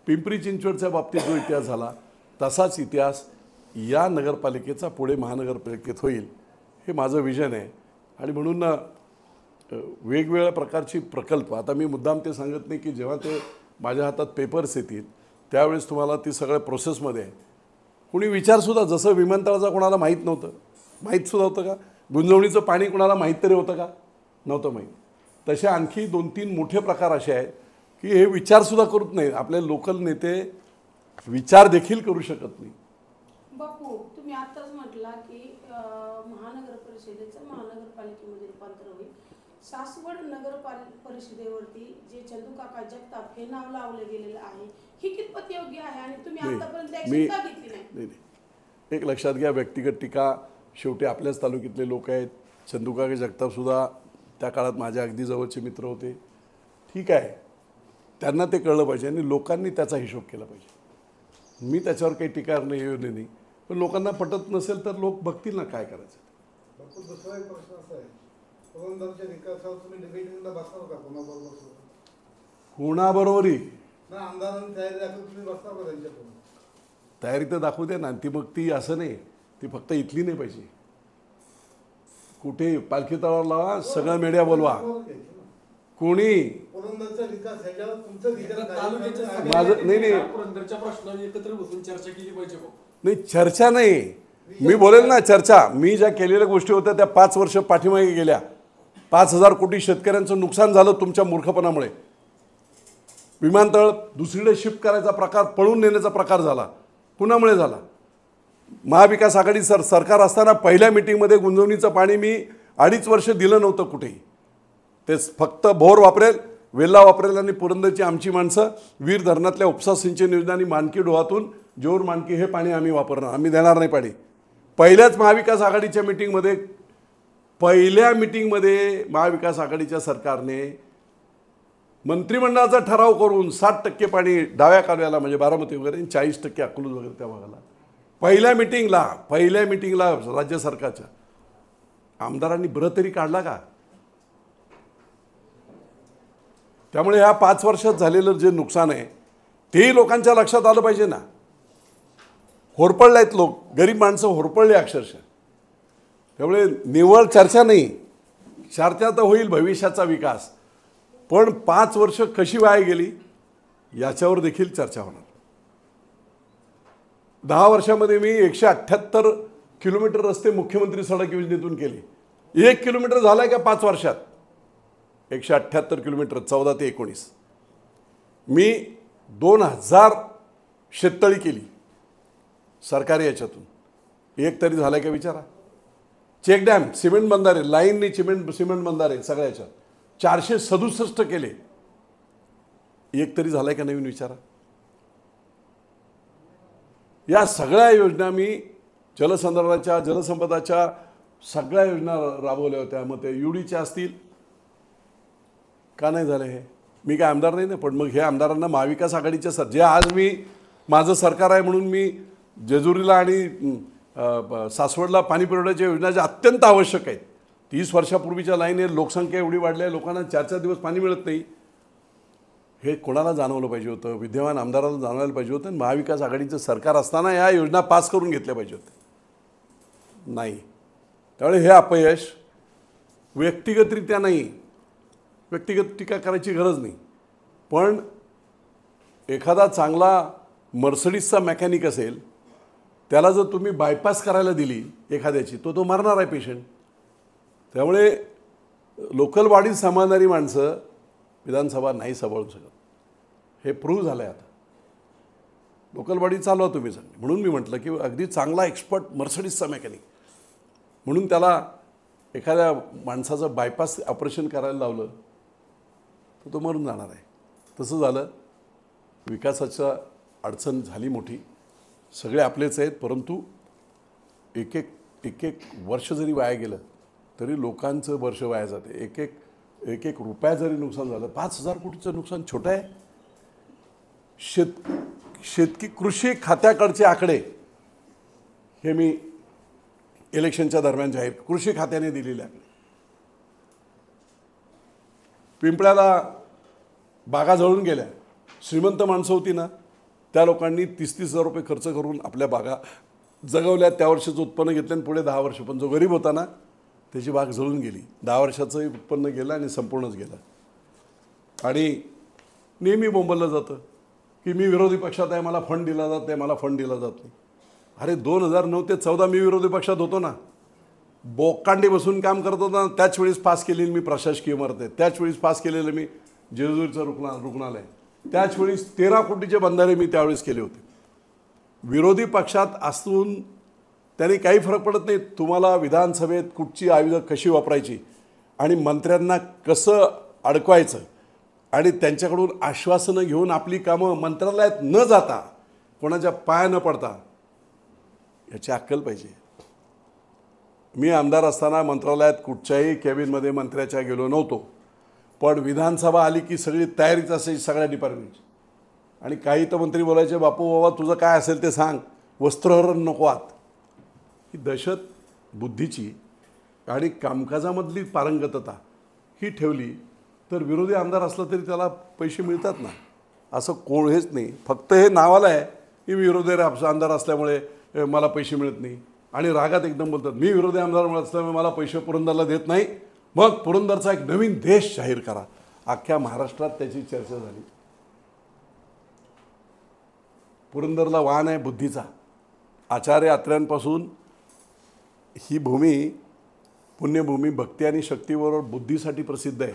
पिंपरी चिंचवडच्या बाबतीत जो इतिहास झाला तसाच इतिहास या नगरपालिकेचा पुढे महानगरपालिकेत होईल, हे माझं विजन आहे. आणि म्हणून वेगवेगळ्या प्रकारची प्रकल्प, आता मी मुद्दाम ते सांगत नाही की जेव्हा ते माझ्या हातात पेपर्स येतील त्यावेळेस तुम्हाला ती सगळ्या प्रोसेसमध्ये आहे. कुणी विचारसुद्धा, जसं विमानतळाचा कोणाला माहीत नव्हतं, माहीतसुद्धा होतं का? गुंजवणीचं पाणी कोणाला माहीत तरी होतं का? नव्हतं माहीत. तसे आणखी 2-3 मोठे प्रकार असे आहेत की हे विचारसुद्धा करत नाहीत. आपले लोकल नेते विचार देखील करू शकत नाही. बापू, तुम्ही आताच म्हटला की महानगर परिषदेचं महानगरपालिकेमध्ये रूपांतर होईल. सासवड नगर परिषदेवरती जे चंदूकाका जगताप हे नाव लावलं गेलेलं आहे, ही कितपत योग्य आहे आणि तुम्ही आतापर्यंत ऍक्शन का घेतली नाही? एक लक्षात घ्या, व्यक्तिगत टीका, शेवटी आपल्याच तालुक्यातले लोक आहेत. चंदूकाका जगतापसुद्धा त्या काळात माझ्या अगदी जवळचे मित्र होते. ठीक आहे, त्यांना ते कळलं पाहिजे आणि लोकांनी त्याचा हिशोब केला पाहिजे. मी त्याच्यावर काही टीका येऊ नाही, पण लोकांना पटत नसेल तर लोक बघतील ना काय करायचं. दुसरा एक प्रश्न असा आहे, पुरंदरच्या विकासावर तुम्ही डिबेटिंगला बसणार का कोणाबरोबर? कोणाबरोबरही ना, आमदारांनी तयारी दाखवून तुम्ही बसणार का त्यांच्याकडून? तयारी तर दाखवू द्या ना. ती मग ती असं नाही, ती फक्त इथली नाही पाहिजे. कुठे पालखी तळावर लावा, सगळं मीडिया बोलवा, कोणी पुरंदरचा विकास ह्याच्यावर तुमचं विचार माझं नाही पुरंदरच्या प्रश्नावर एकत्र बसून चर्चा केली पाहिजे. नाही, चर्चा नाही, मी बोलेल ना चर्चा. मी ज्या केलेल्या गोष्टी होत्या त्या 5 वर्ष पाठीमागे गेल्या, 5,000 कोटी शेतकऱ्यांचं नुकसान झालं तुमच्या मूर्खपणामुळे. विमानतळ दुसरीकडे शिफ्ट करायचा प्रकार, पळून नेण्याचा प्रकार झाला. कुणामुळे झाला? महाविकास आघाडी सरकार असताना पहिल्या मिटिंगमध्ये गुंजवणीचं पाणी मी 2.5 वर्ष दिलं नव्हतं कुठेही. ते फक्त भोर वापरेल, वेल्ला वापरेल आणि पुरंदरची आमची माणसं वीर धरणातल्या उपसा सिंचन योजना आणि मानकी डोहातून जोर मानकी हे पाणी आम्ही वापरणार, आम्ही देणार नाही पाणी. पहिल्याच महाविकास आघाडीच्या मिटिंगमध्ये, पहिल्या मिटिंगमध्ये महाविकास आघाडीच्या सरकारने मंत्रिमंडळाचा ठराव करून 60% पाणी डाव्या कालव्याला म्हणजे बारामती वगैरे, 40% अकलूज वगैरे त्या भागाला, पहिल्या मिटिंगला राज्य सरकारच्या आमदारांनी ब्र तरी काढला का? त्यामुळे ह्या 5 वर्षात झालेलं जे नुकसान आहे तेही लोकांच्या लक्षात आलं पाहिजे ना. होरपळले आहेत लोक, गरीब माणसं होरपळले अक्षरशः. त्यामुळे निव्वळ चर्चा नाही, चर्चा तर होईल भविष्याचा विकास, पण 5 वर्ष कशी वाया गेली याच्यावर देखील चर्चा होणार. 10 वर्षामध्ये मी 178 किलोमीटर रस्ते मुख्यमंत्री सडक योजनेतून केले. 1 किलोमीटर झालाय का 5 वर्षात? 178 किलोमीटर 14 ते 19. मी 2000 शेततळी केली सरकारी याच्यातून. एक तरी झालाय का विचारा. चेक डॅम, सिमेंट बंधारे, लाईनने सिमेंट बंधारे सगळ्याच्या 467 केले. एक तरी झालाय का नवीन विचारा. या सगळ्या योजना मी जलसंधारणाच्या, जलसंपदाच्या सगळ्या योजना राबवल्या होत्या. मग ते युडीच्या असतील का नाही झाले हे? मी काय आमदार नाही ना, पण मग हे आमदारांना महाविकास आघाडीच्या जे आज मी माझं सरकार आहे म्हणून मी जेजुरीला आणि सासवडला पाणी पुरवठ्याच्या योजना ज्या अत्यंत आवश्यक आहेत. 30 वर्षापूर्वीच्या लाईन, लोकसंख्या एवढी वाढली आहे, लोकांना 4-4 दिवस पाणी मिळत नाही. हे कोणाला जाणवलं पाहिजे होतं? विद्यमान आमदाराला जाणवायला पाहिजे होतं. महाविकास आघाडीचं सरकार असताना या योजना पास करून घेतल्या पाहिजे होत्या. नाही. त्यामुळे हे अपयश व्यक्तिगतरित्या नाही, व्यक्तिगत टीका करायची गरज नाही, पण एखादा चांगला मर्सडीजचा मेकॅनिक असेल, त्याला जर तुम्ही बायपास करायला दिली एखाद्याची, तो मरणार आहे पेशंट. त्यामुळे लोकल बॉडी सांभाळणारी माणसं विधानसभा नाही सांभाळू शकत. हे प्रूव्ह झालं आहे आता. लोकल बॉडी चालवा तुम्ही चांगली. म्हणून मी म्हटलं की अगदी चांगला एक्सपर्ट मर्सडीजचा मेकॅनिक म्हणून त्याला एखाद्या माणसाचं बायपास ऑपरेशन करायला लावलं तर तो मरून जाणार आहे. तसं झालं. विकासाच्या अडचण झाली मोठी. सगळे आपलेच आहेत, परंतु एक एक वर्ष जरी वाया गेलं तरी लोकांचं वर्ष वाया जाते. एक एक रुपया जरी नुकसान झालं, 5,000 कोटीचं नुकसान छोटं आहे. कृषी खात्याकडचे आकडे हे मी इलेक्शनच्या दरम्यान जाहीर, कृषी खात्याने दिलेले आकडे. पिंपळ्याला बागा जळून गेल्या. श्रीमंत माणसं होती ना, त्या लोकांनी 30,000 रुपये खर्च करून आपल्या बागा जगवल्या. त्या वर्षाचं उत्पन्न घेतलं आणि पुढे 10 वर्ष. पण जो गरीब होता ना, त्याची बाग जळून गेली. 10 वर्षाचंही उत्पन्न गेलं आणि संपूर्णच गेलं. आणि नेहमी बोंबललं जातं की मी विरोधी पक्षात आहे, मला फंड दिला जात नाही, मला फंड दिला जात नाही. अरे 2009 ते 14 मी विरोधी पक्षात होतो ना, बोकांडी बसून काम करत होता. त्याच वेळेस पास केलेली मी प्रशासकीय इमारत, त्याच वेळेस पास केलेलं मी जेजुरीचं रुग्णालय, त्याच वेळेस 13 कोटीचे बंधारे मी त्यावेळेस केले होते. विरोधी पक्षात असून त्यांनी काही फरक पडत नाही. तुम्हाला विधानसभेत कुठची आयुधं कशी वापरायची आणि मंत्र्यांना कसं अडकवायचं आणि त्यांच्याकडून आश्वासनं घेऊन आपली कामं मंत्रालयात न जाता, कोणाच्या पाया न पडता, याची अक्कल पाहिजे. मी आमदार असताना मंत्रालयात कुठच्याही कॅबिनमध्ये मंत्र्याच्या गेलो नव्हतो, पण विधानसभा आली की सगळी तयारीच असायची सगळ्या डिपार्टमेंटची. आणि काही तर मंत्री बोलायचे, बापू बाबा तुझं काय असेल ते सांग, वस्त्रहरण नको आत. ही दहशत बुद्धीची आणि कामकाजामधली पारंगतता ही ठेवली तर विरोधी आमदार असला तरी त्याला पैसे मिळतात ना. असं कोण हेच नाही, फक्त हे नावाला आहे की विरोधी आमदार असल्यामुळे मला पैसे मिळत नाही. आणि रागात एकदम बोलतात मी विरोधी आमदार असल्यामुळे मला पैसे पुरंदरला देत नाही, मग पुरंदरचा एक नवीन देश जाहीर करा. अख्ख्या महाराष्ट्रात त्याची चर्चा झाली. पुरंदरला वाहन आहे बुद्धीचा. आचार्य अत्र्यांपासून ही भूमी पुण्यभूमी भक्ती आणि शक्तीबरोबर बुद्धीसाठी प्रसिद्ध आहे.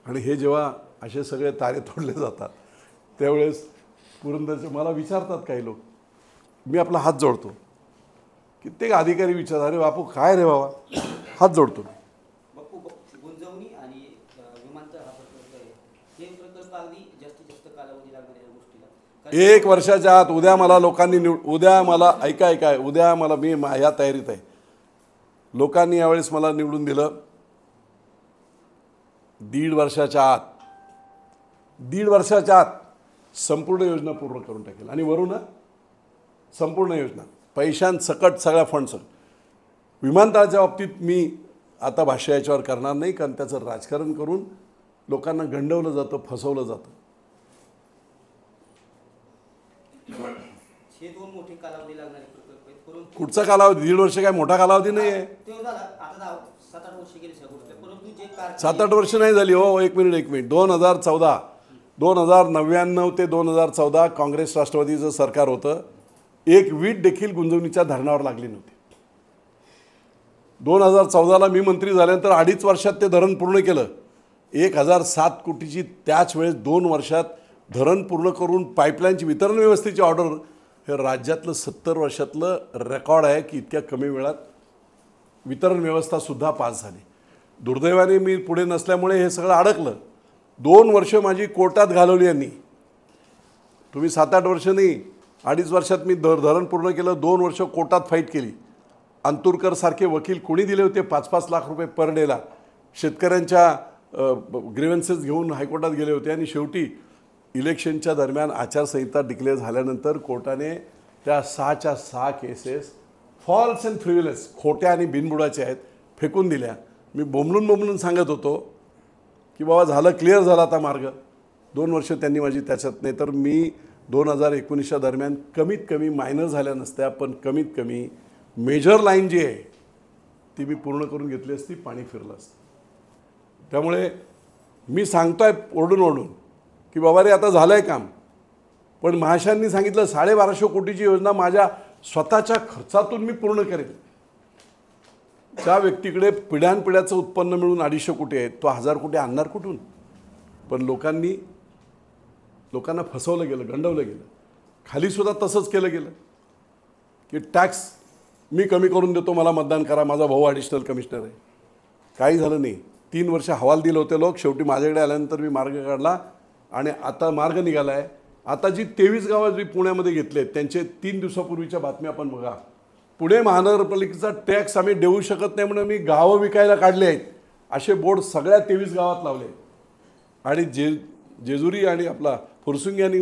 आणि हे जेव्हा असे सगळे तारे तोडले जातात त्यावेळेस पुरंदरचे मला विचारतात काही लोक, मी आपला हात जोडतो. कित्येक अधिकारी विचारतात, अरे बापू काय रे बाबा, हात जोडतो. बापू गुंजवणी आणि विमानतळ हा प्रकल्प आहे, हे प्रकल्प अगदी जास्तीत जास्त कालावधी लागणाऱ्या गोष्टीला 1 वर्षाच्या आत उद्या मला लोकांनी उद्या मला ऐका उद्या मला मी ह्या तयारीत आहे. लोकांनी यावेळेस मला निवडून दिलं, 1.5 वर्षाच्या आत संपूर्ण योजना पूर्ण करून टाकेल. आणि वरून संपूर्ण योजना पैशांसकट सगळ्या फंड विमानतळाच्या बाबतीत मी आता भाष्य याच्यावर करणार नाही, कारण त्याचं राजकारण करून लोकांना गंडवलं जातं, फसवलं जातं. हे 2 मोठे कालावधी लागणारे प्रकल्प आहेत, परंतु कुठचा कालावधी? 1.5 वर्ष काय मोठा कालावधी नाही आहे. ते झाला आता 7-8 वर्ष गेली ह्या गोष्ट, परंतु जे 7-8 वर्ष नाही झाली हो. एक मिनिट 2099 ते 2014 काँग्रेस राष्ट्रवादीचं सरकार होतं. एक वीट देखील गुंजवणीच्या धरणावर लागली नव्हती. 2014ला मी मंत्री झाल्यानंतर 2.5 वर्षात ते धरण पूर्ण केलं. 1007 कोटीची त्याच वेळेस 2 वर्षात धरण पूर्ण करून पाईपलाईनची वितरण व्यवस्थेची ऑर्डर, हे राज्यातलं 70 वर्षातलं रेकॉर्ड आहे की इतक्या कमी वेळात वितरण व्यवस्थासुद्धा पास झाली. दुर्दैवाने मी पुढे नसल्यामुळे हे सगळं अडकलं. 2 वर्ष माझी कोर्टात घालवली यांनी. तुम्ही 7-8 वर्ष नाही, 2.5 वर्षात मी धरण पूर्ण केलं. 2 वर्ष कोर्टात फाईट केली. अंतुरकर सारखे वकील कोणी दिले होते 5-5 लाख रुपये पर डेला. शेतकऱ्यांच्या ग्रीव्हन्सेस घेऊन हायकोर्टात गेले होते. आणि शेवटी इलेक्शनच्या दरम्यान आचारसंहिता डिक्लेअर झाल्यानंतर कोर्टाने त्या 6च्या 6 केसेस फॉल्स अँड फ्रिव्हिलेस, खोट्या आणि बिनबुडाच्या आहेत, फेकून दिल्या. मी बोंबलून सांगत होतो की बाबा झालं, क्लिअर झाला आता मार्ग. 2 वर्ष त्यांनी माझी त्याच्यात, नाही तर मी 2019च्या दरम्यान कमीत कमी मायनर झाल्या नसत्या, पण कमीत कमी मेजर लाईन जी आहे ती मी पूर्ण करून घेतली असती, पाणी फिरलं असतं. त्यामुळे मी सांगतोय ओरडून की बाबा रे आता झालं आहे काम. पण महाशयांनी सांगितलं 1250 कोटीची योजना माझ्या स्वतःच्या खर्चातून मी पूर्ण करेन. त्या व्यक्तीकडे पिढ्यानपिढ्याचं उत्पन्न मिळून 250 कोटी आहे, तो 1000 कोटी आणणार कुठून? पण लोकांना फसवलं गेलं, गंडवलं गेलं. खालीसुद्धा तसंच केलं गेलं की टॅक्स मी कमी करून देतो, मला मतदान करा, माझा भाऊ ॲडिशनल कमिशनर आहे. काही झालं नाही. 3 वर्ष हवाल दिले होते लोक. शेवटी माझ्याकडे आल्यानंतर मी मार्ग काढला आणि आता मार्ग निघाला आहे. आता जी 23 गावं जी पुण्यामध्ये घेतलेत त्यांचे 3 दिवसापूर्वीच्या बातम्या आपण बघा. पुणे महानगरपालिकेचा टॅक्स आम्ही देऊ शकत नाही म्हणून मी गावं विकायला काढले आहेत असे बोर्ड सगळ्या 23 गावात लावले. आणि जेजुरी आणि आपला फुरसुंगी आणि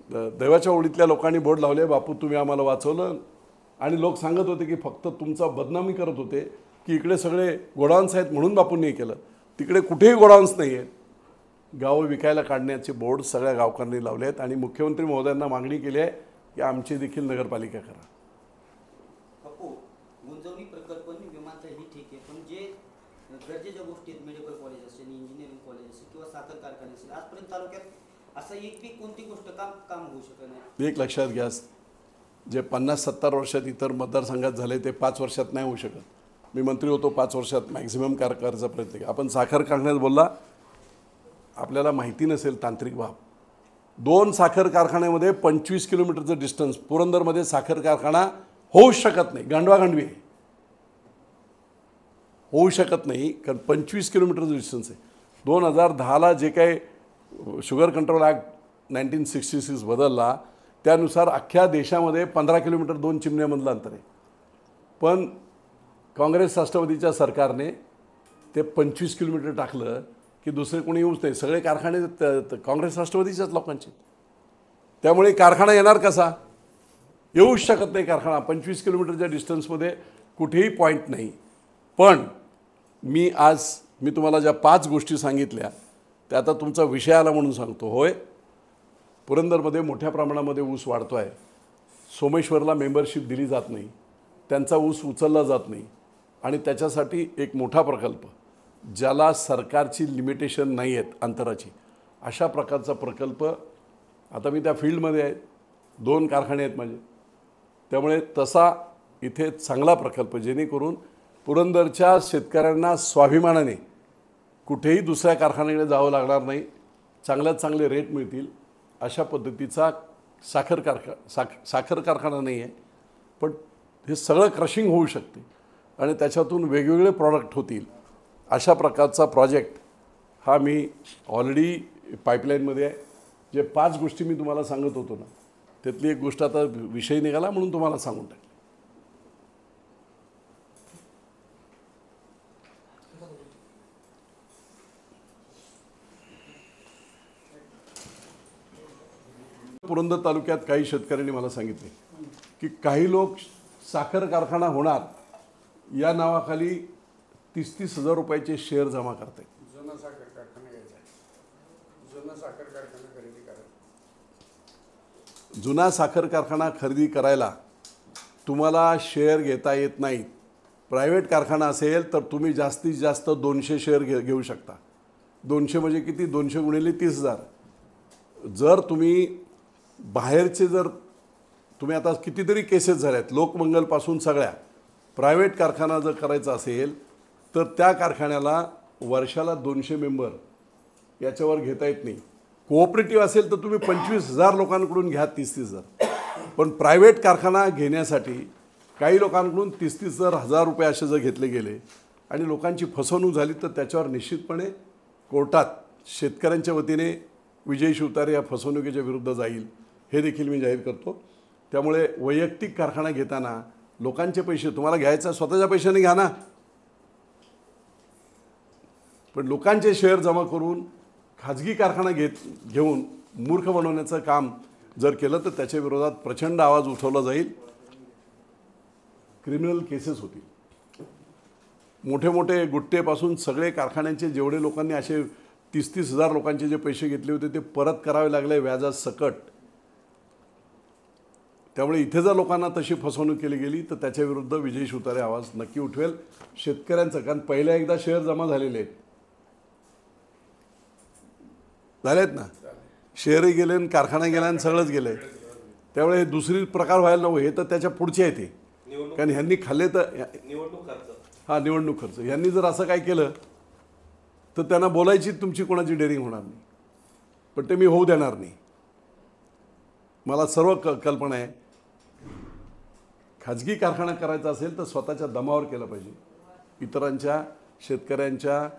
देवाच्या ओळीतल्या लोकांनी बोर्ड लावले, बापू तुम्ही आम्हाला वाचवलं. आणि लोक सांगत होते की फक्त तुमचा बदनामी करत होते की इकडे सगळे गोडाऊन्स आहेत म्हणून बापूंनी हे केलं. तिकडे कुठेही गोडाऊन्स नाही आहेत. गावं विकायला काढण्याचे बोर्ड सगळ्या गावकऱ्यांनी लावले आहेत. आणि मुख्यमंत्री महोदयांना मागणी केली आहे की आमची देखील नगरपालिका करा. बापू गुंजवणी प्रकल्प आणि विमानतळ ही ठीक आहे, पण जे गरजेच्या गोष्टी आहेत, मेडिकल कॉलेज असेल, इंजिनिअरिंग कॉलेज असेल किंवा साखर कारखाने असेल, आजपर्यंत तालुक्यात असं एक बी कोणती गोष्ट काम होऊ शकत नाही. एक लक्षात घ्या, जे 50-70 वर्षात इतर मतदारसंघात झाले ते 5 वर्षात नाही होऊ शकत. मी मंत्री होतो 5 वर्षात मॅक्झिमम करायचा प्रयत्न केला. आपण साखर कारखान्यात बोलला, आपल्याला माहिती नसेल तांत्रिक बाब, 2 साखर कारखान्यामध्ये 25 किलोमीटरचं डिस्टन्स. पुरंदरमध्ये साखर कारखाना होऊच शकत नाही, गांडवागांडवी होऊ शकत नाही, कारण 25 किलोमीटरचं डिस्टन्स आहे. 2010ला जे काही शुगर कंट्रोल ॲक्ट 1966 बदलला त्यानुसार अख्ख्या देशामध्ये 15 किलोमीटर 2 चिमण्यामधलं अंतर आहे. पण काँग्रेस राष्ट्रवादीच्या सरकारने ते 25 किलोमीटर टाकलं की दुसरे कोणी येऊच नाही. सगळे कारखाने काँग्रेस राष्ट्रवादीच्याच लोकांचे. त्यामुळे कारखाना येणार कसा? येऊच शकत नाही कारखाना. 25 किलोमीटरच्या डिस्टन्समध्ये कुठेही पॉईंट नाही. पण मी तुम्हाला ज्या 5 गोष्टी सांगितल्या त्या आता तुमचा विषय आला म्हणून सांगतो. होय, पुरंदरमध्ये मोठ्या प्रमाणामध्ये ऊस वाढतो आहे. सोमेश्वरला मेंबरशिप दिली जात नाही, त्यांचा ऊस उचलला जात नाही. आणि त्याच्यासाठी एक मोठा प्रकल्प ज्याला सरकारची लिमिटेशन नाही आहेत अंतराची, अशा प्रकारचा प्रकल्प. आता मी त्या फील्डमध्ये आहे, 2 कारखाने आहेत माझे. त्यामुळे तसा इथे चांगला प्रकल्प जेणेकरून पुरंदरच्या शेतकऱ्यांना स्वाभिमानाने कुठेही दुसऱ्या कारखान्याकडे जावं लागणार नाही, चांगल्यात चांगले रेट मिळतील अशा पद्धतीचा साखर कारखाना नाही आहे, पण हे सगळं क्रशिंग होऊ शकते आणि त्याच्यातून वेगवेगळे प्रॉडक्ट होतील अशा प्रकारचा प्रोजेक्ट हा मी ऑलरेडी पाईपलाईनमध्ये आहे. जे 5 गोष्टी मी तुम्हाला सांगत होतो ना, त्यातली एक गोष्ट आता विषय निघाला म्हणून तुम्हाला सांगून टाकली. पुरंदर तालुक्यात काही शेतकऱ्यांनी मला सांगितले की काही लोक साखर कारखाना होणार या नावाखाली 30-30 हजार रुपयाचे शेअर जमा करतात. जुना साखर कारखाना घ्यायचा आहे, जुना साखर कारखाना खरेदी करायचा. जुना साखर कारखाना खरेदी करायला तुम्हाला शेअर घेता येत नाहीत. प्रायव्हेट कारखाना असेल तर तुम्ही जास्तीत जास्त 200 शेअर घेऊ शकता. 200 म्हणजे किती? 200 गुणिले 30,000. जर तुम्ही बाहेरचे तुम्ही आता कितीतरी केसेस झाल्यात लोकमंगलपासून सगळ्या, प्रायव्हेट कारखाना जर करायचा असेल तर त्या कारखान्याला वर्षाला 200 मेंबर याच्यावर घेता येत नाही. कोऑपरेटिव्ह असेल तर तुम्ही 25,000 लोकांकडून घ्या 30,000. पण प्रायव्हेट कारखाना घेण्यासाठी काही लोकांकडून 30,000 रुपये असे जर घेतले गेले आणि लोकांची फसवणूक झाली तर त्याच्यावर निश्चितपणे कोर्टात शेतकऱ्यांच्या वतीने विजय शिवतारे या फसवणुकीच्या विरुद्ध जाईल हे देखील मी जाहीर करतो. त्यामुळे वैयक्तिक कारखाना घेताना लोकांचे पैसे तुम्हाला घ्यायचा स्वतःच्या पैशाने घ्या ना, पण लोकांचे शेअर जमा करून खाजगी कारखाना घेऊन मूर्ख बनवण्याचं काम जर केलं तर त्याच्या विरोधात प्रचंड आवाज उठवला जाईल. क्रिमिनल केसेस होतील. मोठे मोठे गुट्टेपासून सगळे कारखान्यांचे जेवढे लोकांनी असे 30-30 हजार लोकांचे जे पैसे घेतले होते ते परत करावे लागले व्याजासकट. त्यामुळे इथे जर लोकांना तशी फसवणूक केली गेली तर त्याच्याविरुद्ध विजय शिवतारे आवाज नक्की उठवेल शेतकऱ्यांचं. कारण पहिल्या एकदा शेअर जमा झालेले झालेत ना, शेअरही गेले आणि कारखाना गेला आणि सगळंच गेलं. त्यामुळे हे दुसरी प्रकार व्हायला नको. हे तर त्याच्या पुढचे आहे ते, कारण ह्यांनी खाल्ले तर निवडणूक खर्च यांनी जर असं काय केलं तर त्यांना बोलायची तुमची कोणाची डेअरिंग होणार नाही. पण ते मी होऊ देणार नाही. मला सर्व कल्पना आहे. खाजगी कारखाना करायचा असेल तर स्वतःच्या दमावर केलं पाहिजे, इतरांच्या शेतकऱ्यांच्या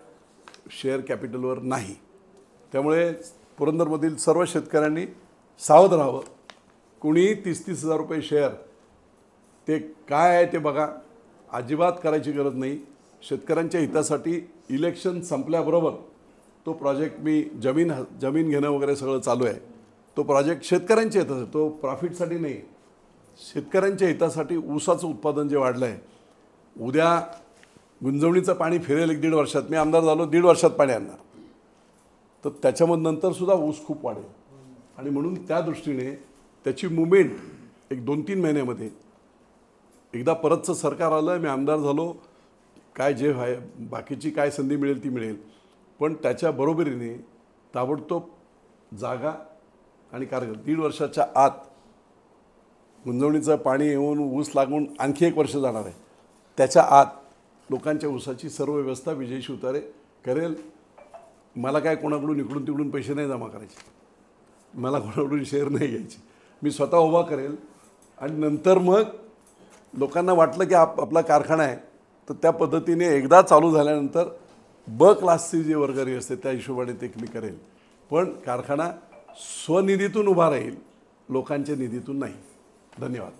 शेअर कॅपिटलवर नाही. त्यामुळे पुरंदरमधील सर्व शेतकऱ्यांनी सावध राहावं. कुणी 30-30 हजार रुपये शेअर ते काय आहे ते बघा. अजिबात करायची गरज नाही. शेतकऱ्यांच्या हितासाठी इलेक्शन संपल्याबरोबर तो प्रोजेक्ट मी जमीन घेणं वगैरे सगळं चालू आहे. तो प्रोजेक्ट शेतकऱ्यांच्या हितासाठी, तो प्रॉफिटसाठी नाही, शेतकऱ्यांच्या हितासाठी. ऊसाचं उत्पादन जे वाढलं आहे, उद्या गुंजवणीचं पाणी फिरेल 1-1.5 वर्षात. मी आमदार झालो 1.5 वर्षात पाणी आणणार, तर त्याच्यामध्ये नंतरसुद्धा ऊस खूप वाढेल. आणि म्हणून त्या दृष्टीने त्याची मुवमेंट एक 2-3 महिन्यामध्ये एकदा परतचं सरकार आलं, मी आमदार झालो, काय जे आहे बाकीची काय संधी मिळेल ती मिळेल, पण त्याच्या बरोबरीने ताबडतोब जागा आणि कारगर 1.5 वर्षाच्या आत गुंजवणीचं पाणी येऊन ऊस लागून आणखी 1 वर्ष जाणार आहे. त्याच्या आत लोकांच्या ऊसाची सर्व व्यवस्था विजय शिवतारे करेल. मला काय कोणाकडून इकडून तिकडून पैसे नाही जमा करायचे, मला कोणाकडून शेअर नाही घ्यायचे. मी स्वतः उभा करेल आणि नंतर मग लोकांना वाटलं की आपला कारखाना आहे तर त्या पद्धतीने एकदा चालू झाल्यानंतर ब क्लासची जी वर्गणी असते त्या हिशोबाने ते मी करेल. पण कारखाना स्वनिधीतून उभा राहील, लोकांच्या निधीतून नाही. धन्यवाद.